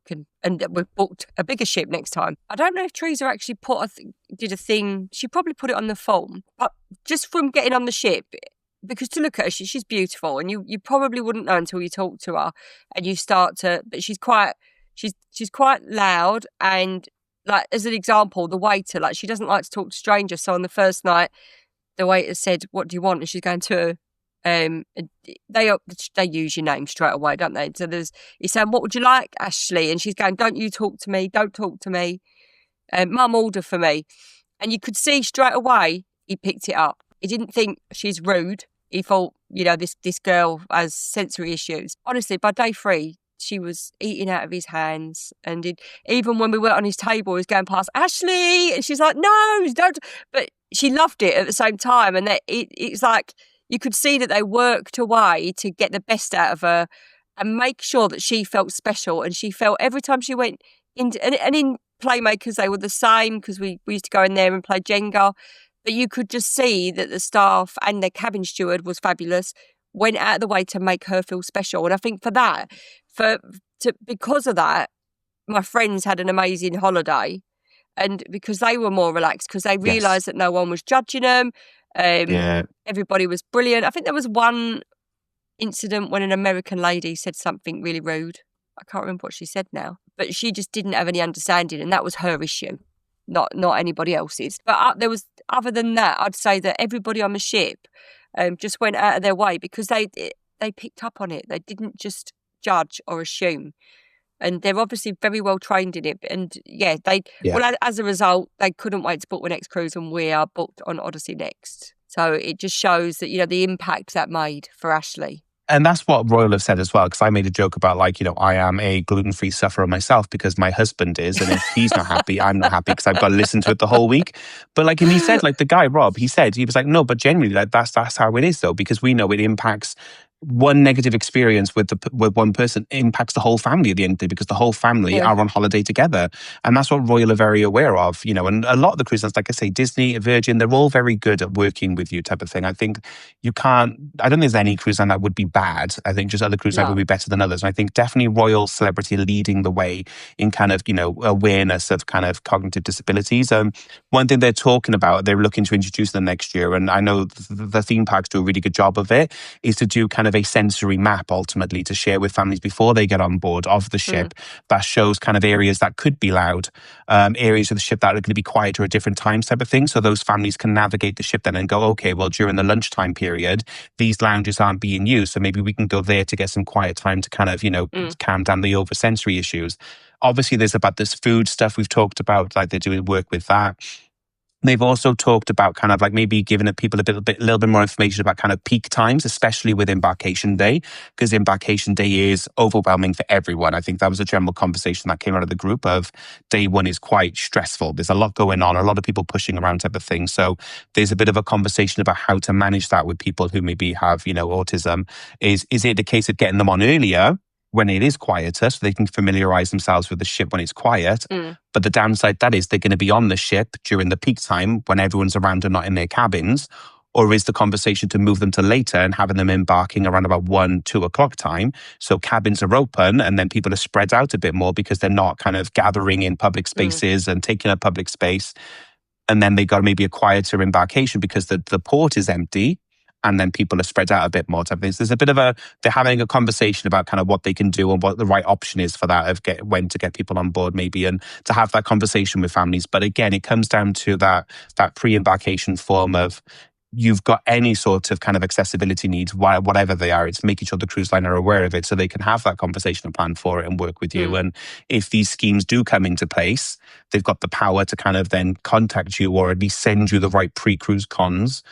booked a bigger ship next time. I don't know if Teresa actually did a thing. She probably put it on the form, but just from getting on the ship, because to look at her, she's beautiful, and you probably wouldn't know until you talk to her and you start to. But she's quite loud, and like as an example, the waiter, like she doesn't like to talk to strangers. So on the first night, the waiter said, "What do you want?" And she's going to they use your name straight away, don't they? So he's saying, "What would you like, Ashley?" And she's going, "Don't you talk to me, don't talk to me. Mum, order for me." And you could see straight away he picked it up. He didn't think she's rude. He thought, this girl has sensory issues. Honestly, by day 3, she was eating out of his hands. And even when we were on his table, he was going past, "Ashley!" And she's like, "No, don't." But she loved it at the same time. And it's like, you could see that they worked away to get the best out of her and make sure that she felt special. And she felt every time she went into, and in Playmakers, they were the same, because we used to go in there and play Jenga. But you could just see that the staff and their cabin steward was fabulous, went out of the way to make her feel special. And I think because of that, my friends had an amazing holiday. And because they were more relaxed, because they realised that no one was judging them. Everybody was brilliant. I think there was one incident when an American lady said something really rude. I can't remember what she said now, but she just didn't have any understanding, and that was her issue, not anybody else's. But other than that, I'd say that everybody on the ship just went out of their way, because they picked up on it. They didn't just judge or assume. And they're obviously very well trained in it. And well, as a result, they couldn't wait to book the next cruise, and we are booked on Odyssey next. So it just shows that, the impact that made for Ashley. And that's what Royal have said as well, because I made a joke about, I am a gluten-free sufferer myself because my husband is, and if he's not happy, I'm not happy because I've got to listen to it the whole week. But and he said, the guy, Rob, he was like, no, but generally, that's how it is, though, because we know it impacts one negative experience with one person impacts the whole family at the end of the day, because the whole family are on holiday together. And that's what Royal are very aware of, and a lot of the cruise lines, like I say, Disney, Virgin, they're all very good at working with you type of thing. I think I don't think there's any cruise line that would be bad. I think just other cruise lines would be better than others. And I think definitely Royal Celebrity leading the way in kind of, awareness of kind of cognitive disabilities. One thing they're talking about, they're looking to introduce them next year, and I know the theme parks do a really good job of it, is to do kind of a sensory map ultimately to share with families before they get on board of the ship that shows kind of areas that could be loud, areas of the ship that are going to be quieter at different times type of thing. So those families can navigate the ship then and go, okay, well, during the lunchtime period, these lounges aren't being used. So maybe we can go there to get some quiet time to kind of, calm down the oversensory issues. Obviously, there's about this food stuff we've talked about, they're doing work with that. They've also talked about kind of maybe giving people a little bit more information about kind of peak times, especially with embarkation day, because embarkation day is overwhelming for everyone. I think that was a general conversation that came out of the group of day 1 is quite stressful. There's a lot going on, a lot of people pushing around type of thing. So there's a bit of a conversation about how to manage that with people who maybe have, autism. Is it a case of getting them on earlier when it is quieter, so they can familiarize themselves with the ship when it's quiet? But the downside that is they're going to be on the ship during the peak time when everyone's around and not in their cabins. Or is the conversation to move them to later and having them embarking around about 1-2 o'clock time, so cabins are open and then people are spread out a bit more because they're not kind of gathering in public spaces and taking up public space. And then they got maybe a quieter embarkation because the port is empty, and then people are spread out a bit more type of things. There's a bit of they're having a conversation about kind of what they can do and what the right option is for that, when to get people on board maybe, and to have that conversation with families. But again, it comes down to that pre-embarkation form of, you've got any sort of kind of accessibility needs, whatever they are, it's making sure the cruise line are aware of it so they can have that conversation and plan for it and work with you. And if these schemes do come into place, they've got the power to kind of then contact you or at least send you the right pre-cruise comms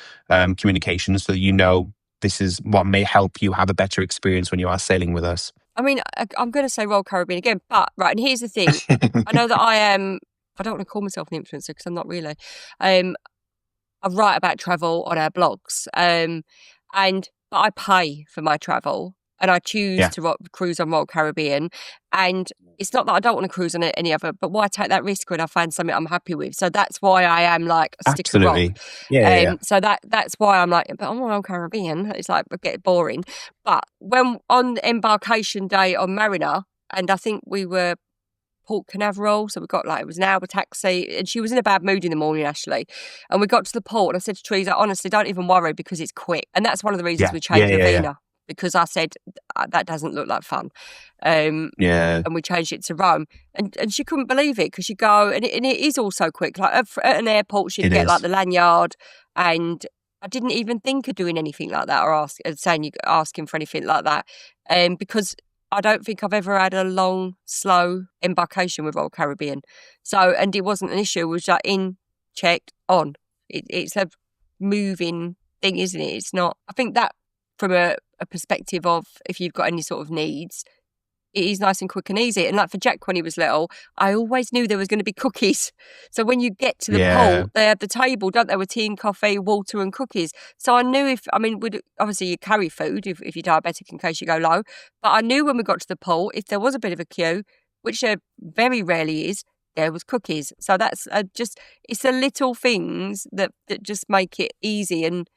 communication, so that this is what may help you have a better experience when you are sailing with us. I mean, I'm going to say Royal Caribbean again, but right, and here's the thing. I know that I don't want to call myself an influencer because I'm not really. I write about travel on our blogs, but I pay for my travel. and I choose Yeah, to cruise on Royal Caribbean. And it's not that I don't want to cruise on any other, but why take that risk when I find something I'm happy with? So that's why I am like a stick of rock. absolutely. Yeah, yeah, yeah. So that's why I'm like, but on Royal Caribbean, it's like get boring. But when on embarkation day on Mariner, and I think we were Port Canaveral, so we got like, it was an hour taxi, and she was in a bad mood in the morning, Ashley. And we got to the port, and I said to Teresa, honestly, don't even worry because it's quick. And that's one of the reasons Yeah, we yeah, changed yeah, yeah. Ravina, because I said that doesn't look like fun. Um, Yeah, and we changed it to Rome, and she couldn't believe it because you go, and it is also quick. Like at an airport, she'd it get like is. the lanyard, and I didn't even think of doing anything like that or asking for anything like that, because I don't think I've ever had a long, slow embarkation with Royal Caribbean. So, and it wasn't an issue. It was like in, check, on. It's a moving thing, isn't it? It's not. I think that from a perspective of if you've got any sort of needs, it is nice and quick and easy. And like for Jack when he was little, I always knew there was going to be cookies. So when you get to the Yeah, pool, they have the table, don't they, with tea and coffee, water and cookies. So I knew obviously you carry food if you're diabetic in case you go low. But I knew when we got to the pool, if there was a bit of a queue, which there very rarely is, there was cookies. So that's it's the little things that just make it easy and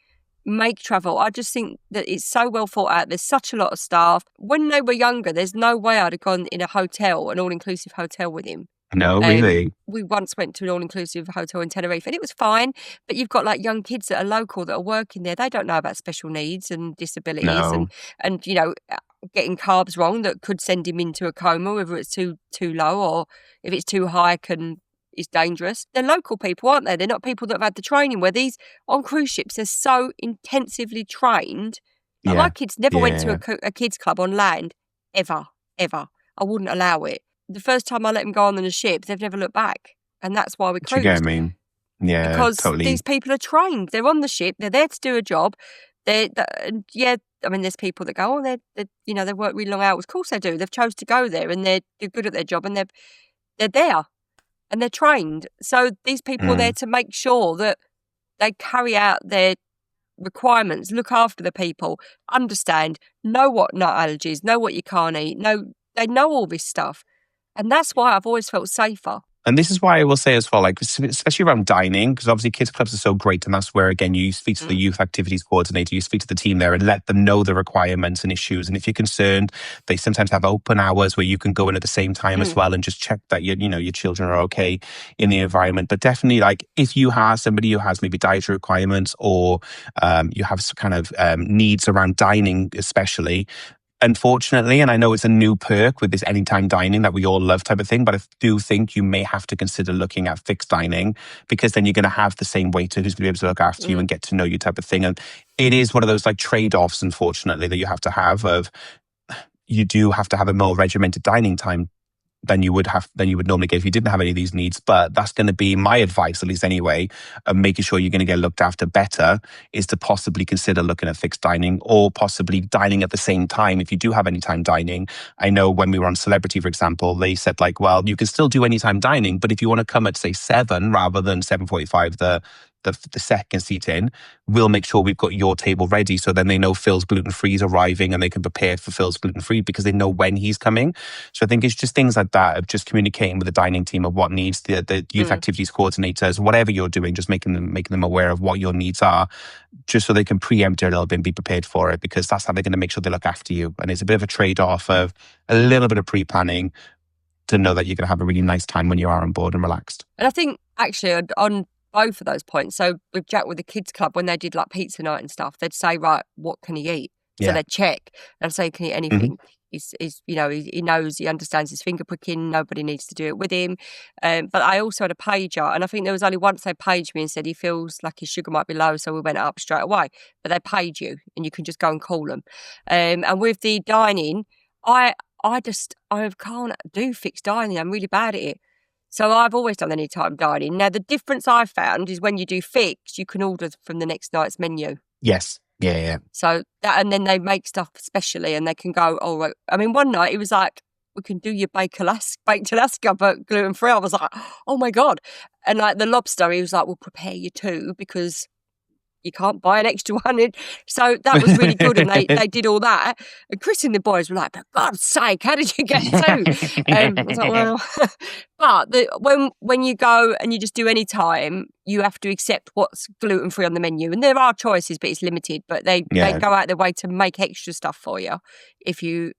make travel. I just think that it's so well thought out. There's such a lot of staff. When they were younger, there's no way I'd have gone in a hotel, an all-inclusive hotel with him. no, really. We once went to an all-inclusive hotel in Tenerife and it was fine, but you've got like young kids that are local that are working there. They don't know about special needs and disabilities No, and getting carbs wrong that could send him into a coma, whether it's too low or if it's too high is dangerous. They're local people, aren't they? They're not people that have had the training where these on cruise ships, they're so intensively trained. Like my yeah, kids never went yeah. to a kids club on land, ever, ever. I wouldn't allow it. The first time I let them go on a ship, they've never looked back. And that's why we Do you get cruised. what I mean? Yeah, Because totally. these people are trained. They're on the ship. They're there to do a job. Yeah, I mean, there's people that go, they work really long hours. Of course they do. They've chose to go there and they're good at their job and they're there. And they're trained. So these people are there Mm. to make sure that they carry out their requirements, look after the people, understand, know what nut allergies, know what you can't eat, they know all this stuff. And that's why I've always felt safer. And this is why I will say as well, like, especially around dining, because obviously kids clubs are so great. And that's where, again, you speak to the youth activities coordinator, you speak to the team there and let them know the requirements and issues. And if you're concerned, they sometimes have open hours where you can go in at the same time as well and just check that your children are okay in the environment. But definitely, like, if you have somebody who has maybe dietary requirements or you have some kind of needs around dining, especially, unfortunately, and I know it's a new perk with this anytime dining that we all love type of thing, but I do think you may have to consider looking at fixed dining because then you're going to have the same waiter who's going to be able to look after you and get to know you type of thing. And it is one of those like trade-offs, unfortunately, that you have to have of you do have to have a more regimented dining time than you would normally get if you didn't have any of these needs. But that's going to be my advice, at least anyway, of making sure you're going to get looked after better is to possibly consider looking at fixed dining or possibly dining at the same time if you do have anytime dining. I know when we were on Celebrity, for example, they said like, well, you can still do anytime dining, but if you want to come at say 7 rather than 7:45, the second seat in, we'll make sure we've got your table ready. So then they know Phil's gluten-free is arriving and they can prepare for Phil's gluten-free because they know when he's coming. So I think it's just things like that of just communicating with the dining team of what needs, the youth activities coordinators, whatever you're doing, just making them aware of what your needs are, just so they can preempt it a little bit and be prepared for it, because that's how they're going to make sure they look after you. And it's a bit of a trade-off of a little bit of pre-planning to know that you're going to have a really nice time when you are on board and relaxed. And I think actually on both of those points, so with Jack with the kids club, when they did like pizza night and stuff, they'd say, right, what can he eat? So Yeah. they'd check and say, can he eat anything? He knows, he understands his finger pricking, nobody needs to do it with him. But I also had a pager, and I think there was only once they paged me and said he feels like his sugar might be low, so we went up straight away. But they paid you and you can just go and call them. And with the dining, I can't do fixed dining. I'm really bad at it. So I've always done anytime dining. Now, the difference I've found is when you do fixed, you can order from the next night's menu. Yes. Yeah. So that, and then they make stuff specially and they can go, oh, right. I mean, one night it was like, we can do your baked Alaska, but gluten-free. I was like, oh my God. And like the lobster, he was like, we'll prepare you too because, you can't buy an extra one. So that was really good. And they did all that. And Chris and the boys were like, for God's sake, how did you get two? I was like, well, but when you go and you just do any time, you have to accept what's gluten-free on the menu. And there are choices, but it's limited. But they go out of their way to make extra stuff for you if you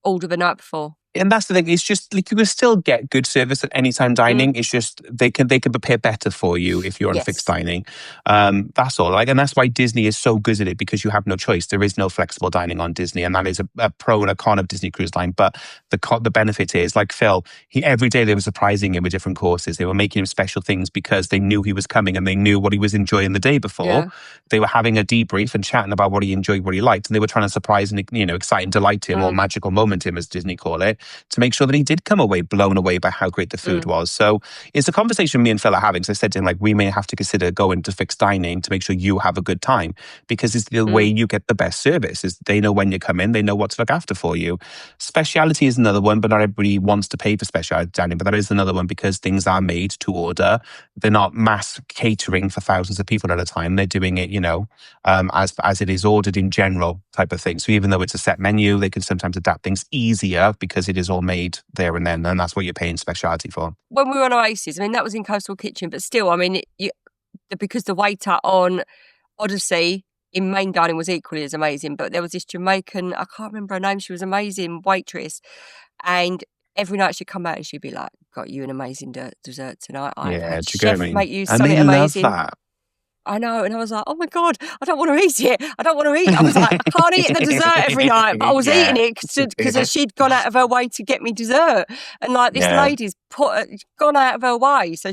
order the night before. And that's the thing. It's just like you can still get good service at anytime dining. It's just they can prepare better for you if you're on fixed dining. That's all. And that's why Disney is so good at it, because you have no choice. There is no flexible dining on Disney, and that is a pro and a con of Disney Cruise Line. But the benefit is, like Phil, every day they were surprising him with different courses. They were making him special things because they knew he was coming and they knew what he was enjoying the day before. Yeah. They were having a debrief and chatting about what he enjoyed, what he liked, and they were trying to surprise and excite and delight him, or magical moment him, as Disney call it, to make sure that he did come away blown away by how great the food was. So it's a conversation me and Phil are having. So I said to him, like, we may have to consider going to fixed dining to make sure you have a good time, because it's the way you get the best service. Is they know when you come in, they know what to look after for you. Speciality is another one, but not everybody wants to pay for speciality dining. But that is another one because things are made to order. They're not mass catering for thousands of people at a time. They're doing it, as it is ordered in general type of thing. So even though it's a set menu, they can sometimes adapt things easier because it is all made there and then, and that's what you're paying speciality for. When we were on Oasis, I mean, that was in Coastal Kitchen, but still, I mean, because the waiter on Odyssey in main dining was equally as amazing, but there was this Jamaican, I can't remember her name, she was an amazing waitress, and every night she'd come out and she'd be like, got you an amazing dessert tonight. Chef make you something amazing. Love that. I know, and I was like, oh my God, I don't want to eat it. I was like, I can't eat the dessert every night, but I was eating it because she'd gone out of her way to get me dessert. And like this lady's gone out of her way. So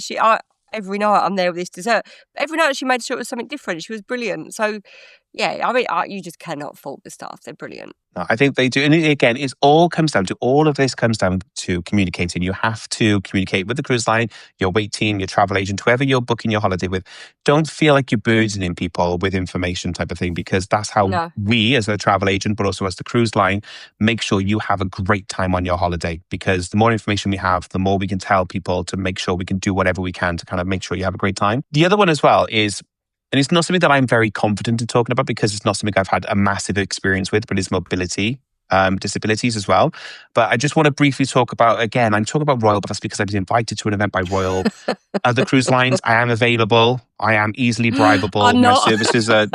every night I'm there with this dessert. Every night she made sure it was something different. She was brilliant. So yeah, I mean, you just cannot fault the staff. They're brilliant. I think they do. And again, all of this comes down to communicating. You have to communicate with the cruise line, your wait team, your travel agent, whoever you're booking your holiday with. Don't feel like you're burdening people with information type of thing, because that's how we as a travel agent, but also as the cruise line, make sure you have a great time on your holiday. Because the more information we have, the more we can tell people to make sure we can do whatever we can to kind of make sure you have a great time. The other one as well is, and it's not something that I'm very confident in talking about because it's not something I've had a massive experience with, but it's mobility, disabilities as well. But I just want to briefly talk about, again, I'm talking about Royal, but that's because I was invited to an event by Royal. Other cruise lines, I am available. I am easily bribable. I'm not. My services are...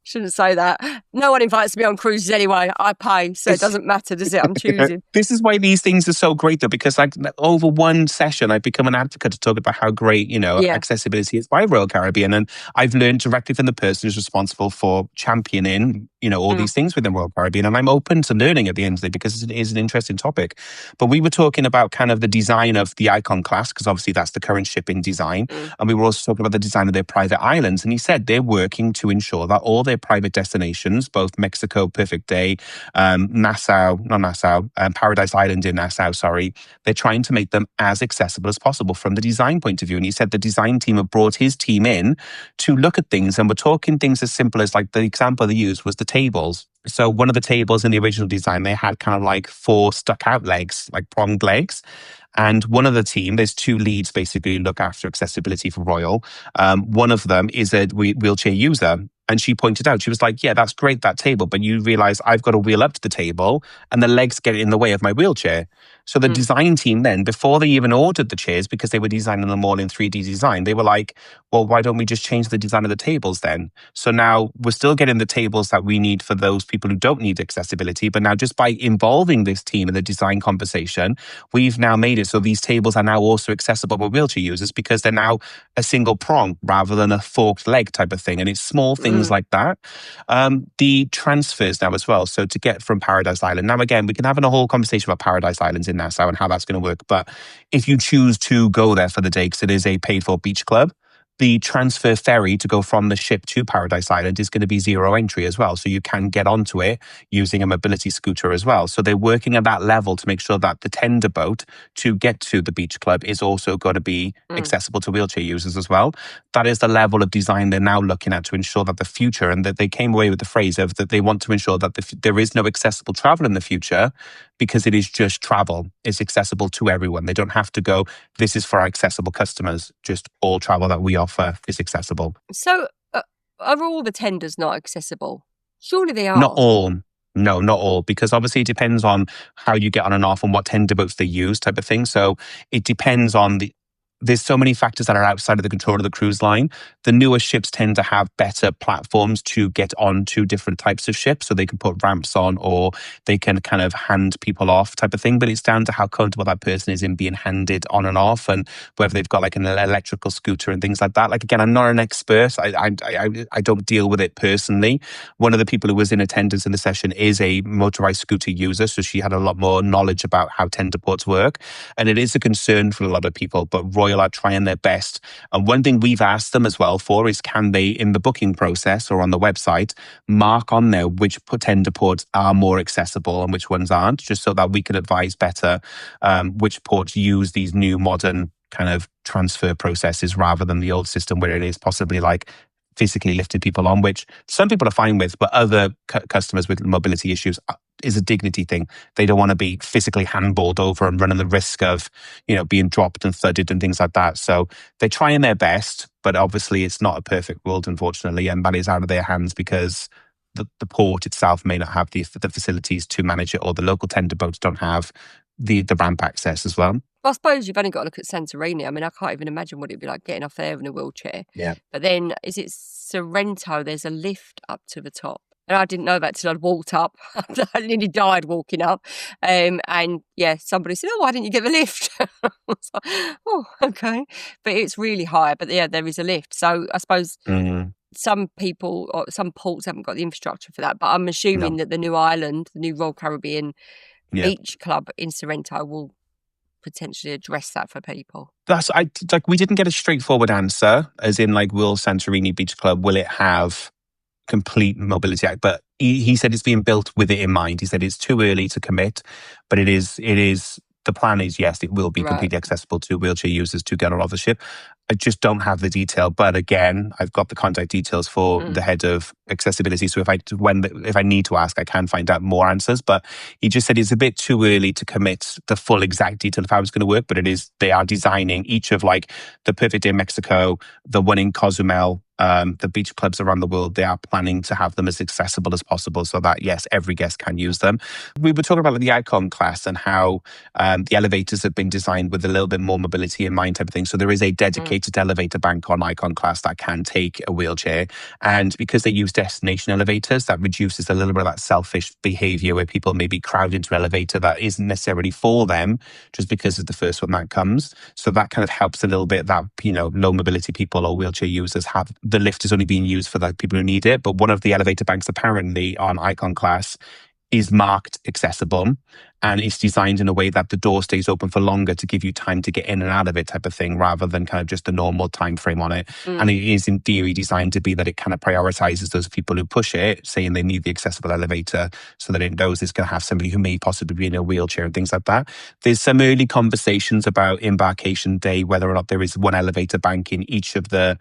Shouldn't say that. No one invites me on cruises anyway. I pay, so it doesn't matter, does it? I'm choosing. This is why these things are so great, though, because like over one session, I've become an advocate to talk about how great, accessibility is by Royal Caribbean. And I've learned directly from the person who's responsible for championing, all these things within Royal Caribbean. And I'm open to learning at the end of the day because it is an interesting topic. But we were talking about kind of the design of the Icon class, because obviously that's the current ship in design. And we were also talking about the design of their private islands. And he said they're working to ensure that all their private destinations, both Mexico, Perfect Day, Paradise Island in Nassau, they're trying to make them as accessible as possible from the design point of view. And he said the design team have brought his team in to look at things, and we're talking things as simple as, like, the example they used was the tables. So one of the tables in the original design, they had kind of like 4 stuck out legs, like pronged legs. And one of the team, there's 2 leads basically look after accessibility for Royal. One of them is a wheelchair user. And she pointed out, she was like, yeah, that's great, that table, but you realize I've got to wheel up to the table and the legs get in the way of my wheelchair. So the design team then, before they even ordered the chairs, because they were designing them all in 3D design, they were like, well, why don't we just change the design of the tables then? So now we're still getting the tables that we need for those people who don't need accessibility. But now just by involving this team in the design conversation, we've now made it so these tables are now also accessible for wheelchair users, because they're now a single prong rather than a forked leg type of thing. And it's small things like that. The transfers now as well. So to get from Paradise Island, now again, we can have a whole conversation about Paradise Islands in Nassau and how that's going to work. But if you choose to go there for the day, because it is a paid for beach club, the transfer ferry to go from the ship to Paradise Island is going to be 0 entry as well. So you can get onto it using a mobility scooter as well. So they're working at that level to make sure that the tender boat to get to the beach club is also going to be accessible to wheelchair users as well. That is the level of design they're now looking at to ensure that the future, and that they came away with the phrase of that they want to ensure that there is no accessible travel in the future, because it is just travel. It's accessible to everyone. They don't have to go, this is for our accessible customers. Just all travel that we offer is accessible. So are all the tenders not accessible? Surely they Not are. all. No, not all, because obviously it depends on how you get on and off and what tender boats they use type of thing. So it depends on there's so many factors that are outside of the control of the cruise line. The newer ships tend to have better platforms to get onto different types of ships. So they can put ramps on, or they can kind of hand people off type of thing. But it's down to how comfortable that person is in being handed on and off, and whether they've got like an electrical scooter and things like that. Like, again, I'm not an expert. I don't deal with it personally. One of the people who was in attendance in the session is a motorized scooter user. So she had a lot more knowledge about how tender ports work. And it is a concern for a lot of people, but Royal are trying their best. And one thing we've asked them as well for is, can they, in the booking process or on the website, mark on there which tender ports are more accessible and which ones aren't, just so that we can advise better which ports use these new modern kind of transfer processes rather than the old system where it is possibly like physically lifted people on, which some people are fine with, but other customers with mobility issues is a dignity thing. They don't want to be physically handballed over and running the risk of, being dropped and thudded and things like that. So they're trying their best, but obviously it's not a perfect world, unfortunately, and that is out of their hands because the port itself may not have the facilities to manage it, or the local tender boats don't have the ramp access as well. Well, I suppose you've only got to look at Santorini. I mean, I can't even imagine what it'd be like getting off there in a wheelchair. Yeah. But then, is it Sorrento? There's a lift up to the top. And I didn't know that till I'd walked up. I nearly died walking up. And yeah, somebody said, "Oh, why didn't you get the lift?" I was like, "Oh, okay." But it's really high. But yeah, there is a lift. So I suppose some people or some ports haven't got the infrastructure for that. But I'm assuming that the new island, the new Royal Caribbean Beach Club in Sorrento, will potentially address that for people. We didn't get a straightforward answer, as in like, will Santorini Beach Club, will it have complete mobility act? But he said it's being built with it in mind. He said it's too early to commit, but it is the plan is, yes, it will be completely accessible to wheelchair users to get on off the ship. I just don't have the detail, but again, I've got the contact details for the head of accessibility. So if I need to ask, I can find out more answers. But he just said it's a bit too early to commit the full exact detail of how it's going to work. But they are designing each of like the Perfect Day in Mexico, the one in Cozumel, the beach clubs around the world. They are planning to have them as accessible as possible, so that yes, every guest can use them. We were talking about the Icon class and how the elevators have been designed with a little bit more mobility in mind, type of thing. So there is a dedicated elevator bank on Icon class that can take a wheelchair, and because they use destination elevators, that reduces a little bit of that selfish behavior where people maybe crowd into an elevator that isn't necessarily for them just because it's the first one that comes. So that kind of helps a little bit that low mobility people or wheelchair users have the lift is only being used for the people who need it. But one of the elevator banks apparently on Icon class is marked accessible, and it's designed in a way that the door stays open for longer to give you time to get in and out of it, type of thing, rather than kind of just the normal time frame on it. And it is in theory designed to be that it kind of prioritizes those people who push it, saying they need the accessible elevator, so that it knows it's going to have somebody who may possibly be in a wheelchair and things like that. There's some early conversations about embarkation day, whether or not there is one elevator in each of the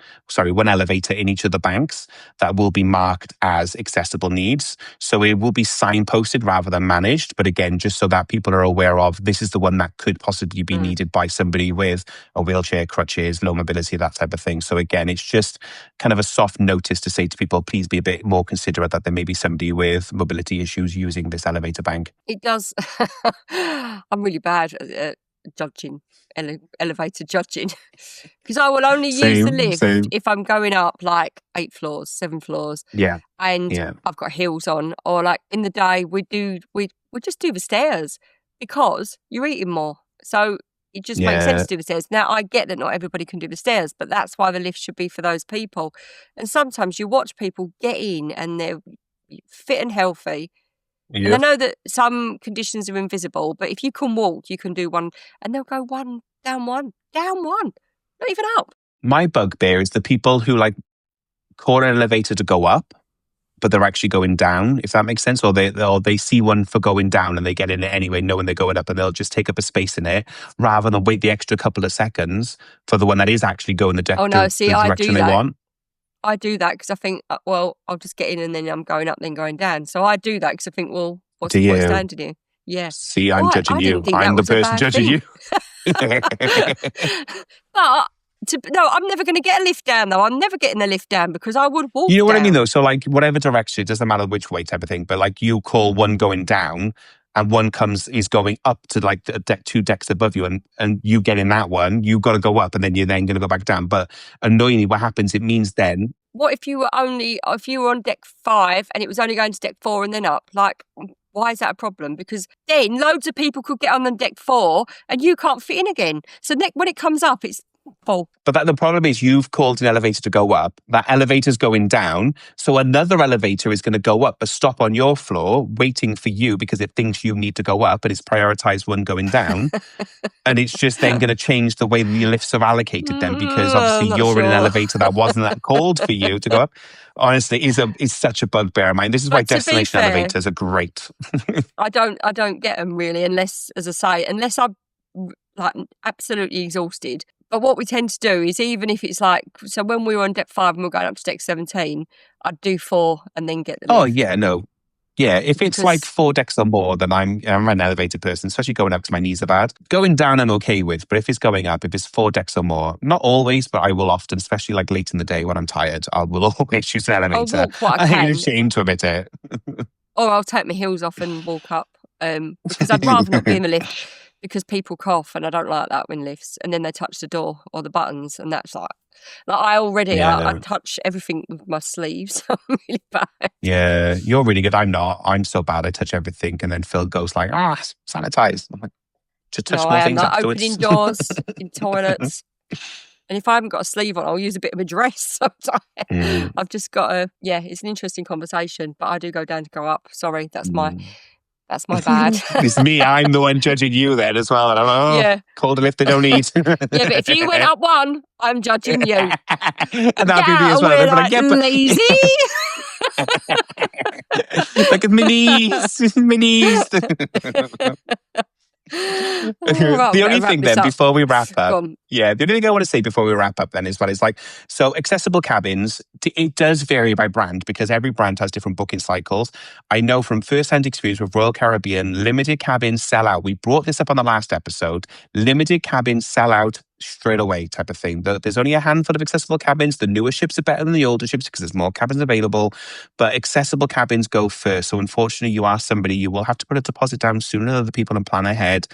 banks that will be marked as accessible needs. So it will be signposted rather than managed. But again, just so that people are aware of, this is the one that could possibly be needed by somebody with a wheelchair, crutches, low mobility, that type of thing. So again, it's just kind of a soft notice to say to people, please be a bit more considerate that there may be somebody with mobility issues using this elevator bank. It does. I'm really bad at judging, elevator judging, because I will only use the lift if I'm going up like 8 floors, 7 floors. Yeah. And I've got heels on, or like in the day we just do the stairs because you're eating more. So it just makes sense to do the stairs. Now, I get that not everybody can do the stairs, but that's why the lift should be for those people. And sometimes you watch people get in and they're fit and healthy. Yep. And I know that some conditions are invisible, but if you can walk, you can do one, and they'll go one, down one, not even up. My bugbear is the people who like call an elevator to go up, but they're actually going down, if that makes sense. Or they see one for going down and they get in it anyway, knowing they're going up, and they'll just take up a space in it rather than wait the extra couple of seconds for the one that is actually going the direction they want. I do that because I think, well, I'll just get in and then I'm going up, then going down. So I do that because I think, well, what's standing here? Yeah. See, I'm judging I you. didn't think I'm that the was a person bad judging thing. you. But no, I'm never going to get a lift down though. I'm never getting a lift down because I would walk You know what I mean, down. though? So, like, whatever direction, it doesn't matter which way type of thing. But like, you call one going down, and one is going up to like the deck, 2 decks above you, and you get in that one. You've got to go up, and then you're then going to go back down. But annoyingly, what happens? It means then. What if you were on deck 5 and it was only going to deck 4 and then up? Like, why is that a problem? Because then loads of people could get on the deck 4 and you can't fit in again. So when it comes up, it's full. But the problem is you've called an elevator to go up. That elevator's going down. So another elevator is going to go up, but stop on your floor waiting for you because it thinks you need to go up and it's prioritized one going down. And it's just then going to change the way the lifts are allocated then because obviously you're in an elevator that wasn't that called for you to go up. Honestly, is such a bugbear of mine. This is why destination elevators are great. I don't get them really unless, as I say, unless I'm like absolutely exhausted. But what we tend to do is even if it's like, so when we were on deck 5 and we're going up to deck 17, I'd do 4 and then get the lift. Oh, yeah, no. Yeah, if it's like 4 decks or more, then I'm an elevated person, especially going up because my knees are bad. Going down, I'm okay with, but if it's going up, if it's 4 decks or more, not always, but I will often, especially like late in the day when I'm tired, I will always use an elevator. I'll walk what I can. I'm ashamed to admit it. Or I'll take my heels off and walk up because I'd rather not be in the lift because people cough and I don't like that when lifts and then they touch the door or the buttons and that's like I touch everything with my sleeves. I'm really bad. Yeah, you're really good. I'm not. I'm so bad. I touch everything and then Phil goes like, sanitize. I'm like, just touch more things afterwards. Opening doors in toilets. And if I haven't got a sleeve on, I'll use a bit of a dress sometimes. I've just got it's an interesting conversation, but I do go down to go up. Sorry, that's my bad. It's me. I'm the one judging you then as well. And I'm called a lift they don't need. Yeah, but if you went up one, I'm judging you. And that'd be me as well. Like, lazy. Look at my knees. My knees. The only thing then before we wrap up, the only thing I want to say before we wrap up then is so accessible cabins, it does vary by brand because every brand has different booking cycles. I know from first-hand experience with Royal Caribbean, limited cabins sell out. We brought this up on the last episode. Limited cabins sell out straight away type of thing. There's only a handful of accessible cabins. The newer ships are better than the older ships because there's more cabins available, but accessible cabins go first. So unfortunately, you are somebody, you will have to put a deposit down sooner than other people and plan ahead.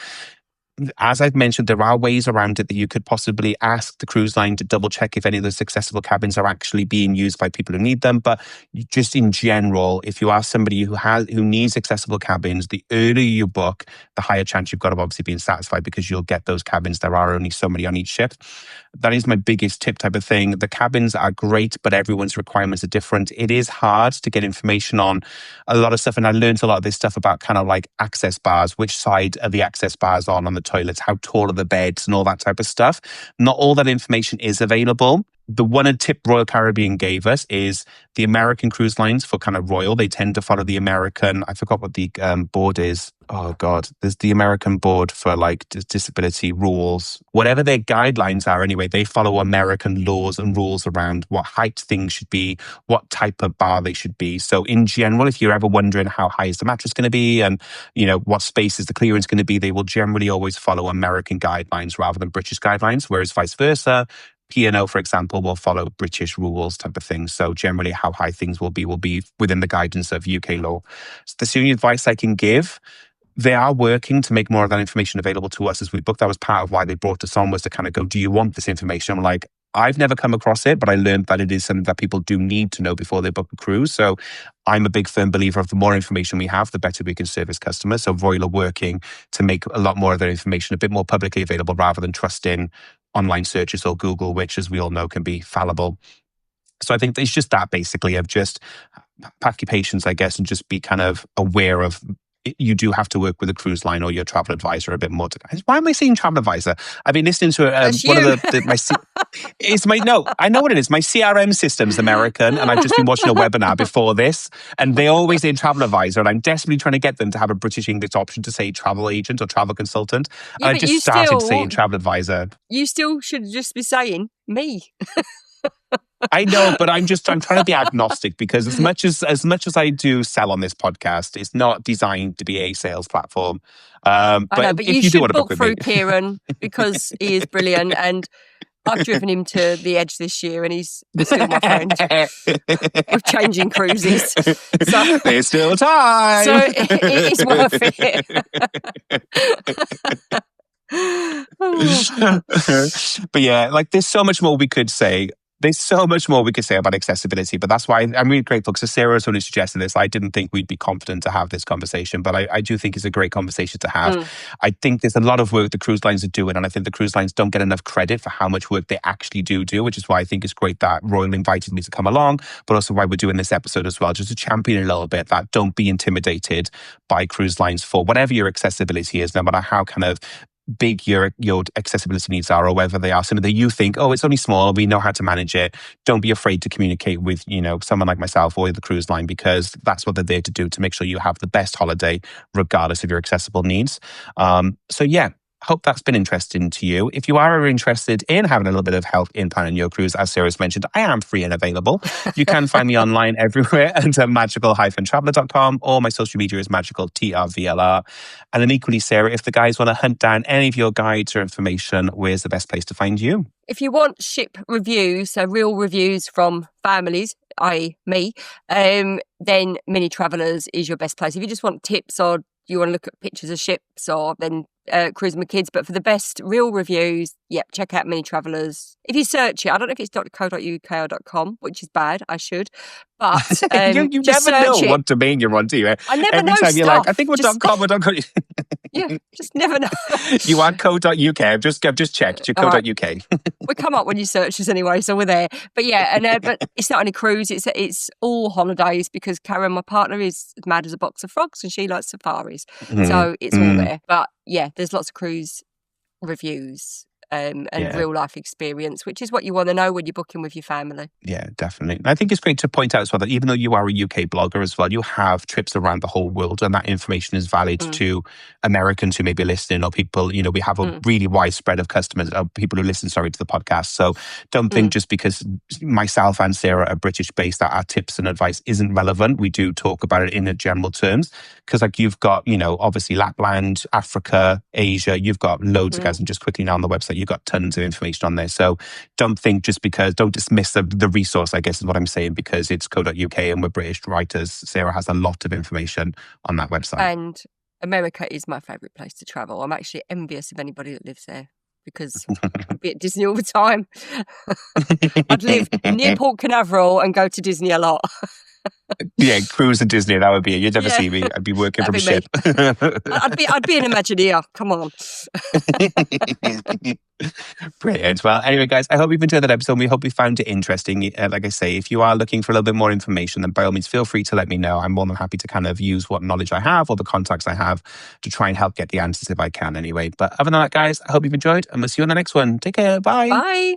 As I've mentioned, there are ways around it that you could possibly ask the cruise line to double check if any of those accessible cabins are actually being used by people who need them. But just in general, if you are somebody who needs accessible cabins, the earlier you book, the higher chance you've got of obviously being satisfied because you'll get those cabins. There are only so many on each ship. That is my biggest tip type of thing. The cabins are great, but everyone's requirements are different. It is hard to get information on a lot of stuff. And I learned a lot of this stuff about kind of like access bars, which side are the access bars on the toilets, how tall are the beds and all that type of stuff. Not all that information is available. The one tip Royal Caribbean gave us is the American cruise lines for kind of Royal, they tend to follow the American, I forgot what the board is. Oh God, there's the American board for like disability rules. Whatever their guidelines are anyway, they follow American laws and rules around what height things should be, what type of bar they should be. So in general, if you're ever wondering how high is the mattress going to be and what space is the clearance going to be, they will generally always follow American guidelines rather than British guidelines, whereas vice versa. P&O, for example, will follow British rules type of thing. So generally how high things will be within the guidance of UK law. So that's the only advice I can give. They are working to make more of that information available to us as we book. That was part of why they brought us on, was to kind of go, do you want this information? I'm like, I've never come across it, but I learned that it is something that people do need to know before they book a cruise. So I'm a big firm believer of the more information we have, the better we can service customers. So Royal are working to make a lot more of their information a bit more publicly available rather than trusting online searches or Google, which, as we all know, can be fallible. So I think it's just that basically of just pack your patience, I guess, and just be kind of aware of you do have to work with a cruise line or your travel advisor a bit more. Why am I saying travel advisor? I've been listening to one of I know what it is. My CRM system's American, and I've just been watching a webinar before this, and they always say travel advisor, and I'm desperately trying to get them to have a British English option to say travel agent or travel consultant. Yeah, and I just started saying travel advisor. You still should just be saying me. I know, but I'm trying to be agnostic because as much as I do sell on this podcast, it's not designed to be a sales platform. I know, but if you you do should want to book book with me, through Kieran because he is brilliant, and I've driven him to the edge this year, and he's still my friend. We're changing cruises, so there's still time. So it is worth it. But yeah, like there's so much more we could say. There's so much more we could say about accessibility, but that's why I'm really grateful because Sarah was only suggesting this. I didn't think we'd be confident to have this conversation, but I do think it's a great conversation to have. I think there's a lot of work the cruise lines are doing, and I think the cruise lines don't get enough credit for how much work they actually do, which is why I think it's great that Royal invited me to come along, but also why we're doing this episode as well, just to champion a little bit that don't be intimidated by cruise lines for whatever your accessibility is, no matter how kind of big your accessibility needs are, or whether they are something that you think, oh, it's only small, we know how to manage it. Don't be afraid to communicate with, someone like myself or the cruise line, because that's what they're there to do, to make sure you have the best holiday, regardless of your accessible needs. So yeah, hope that's been interesting to you. If you are interested in having a little bit of help in planning your cruise, as Sarah's mentioned, I am free and available. You can find me online everywhere under magical-traveler.com, or my social media is magical_TRVLR. And then equally, Sarah, if the guys want to hunt down any of your guides or information, where's the best place to find you? If you want ship reviews, so real reviews from families, i.e. me, then Mini Travellers is your best place. If you just want tips, or you want to look at pictures of ships, or then cruising with kids, but for the best real reviews, check out Mini Travellers. If you search it, I don't know if it's .co.uk or .com, which is bad, I should, but you never know what domain you're on, do you? I never know Every time stuff. you're like, I think we're .com or .co. Yeah, just never know. You are .co.uk. I've just checked. You're .co.uk. We come up when you search us anyway, so we're there. But yeah, but it's not only cruise, it's all holidays, because Karen, my partner, is mad as a box of frogs and she likes safaris. So it's all there. But yeah, there's lots of cruise reviews and real life experience, which is what you want to know when you're booking with your family. Yeah, definitely. And I think it's great to point out as well that even though you are a UK blogger as well, you have trips around the whole world, and that information is valid to Americans who may be listening, or people, we have a really wide spread of customers, people who listen, to the podcast. So don't think just because myself and Sarah are British based that our tips and advice isn't relevant. We do talk about it in a general terms, because like you've got, obviously Lapland, Africa, Asia, you've got loads of guys, and just quickly now on the website, you've got tons of information on there. So don't dismiss the resource, I guess is what I'm saying, because it's co.uk and we're British writers. Sarah has a lot of information on that website. And America is my favourite place to travel. I'm actually envious of anybody that lives there, because I'd be at Disney all the time. I'd live near Port Canaveral and go to Disney a lot. Yeah, cruise to Disney, that would be it. You'd never see me. I'd be working from a ship. I'd be an Imagineer. Come on. Brilliant. Well, anyway, guys, I hope you've enjoyed that episode. We hope you found it interesting. Like I say, if you are looking for a little bit more information, then by all means, feel free to let me know. I'm more than happy to kind of use what knowledge I have or the contacts I have to try and help get the answers if I can anyway. But other than that, guys, I hope you've enjoyed, and we'll see you on the next one. Take care. Bye. Bye.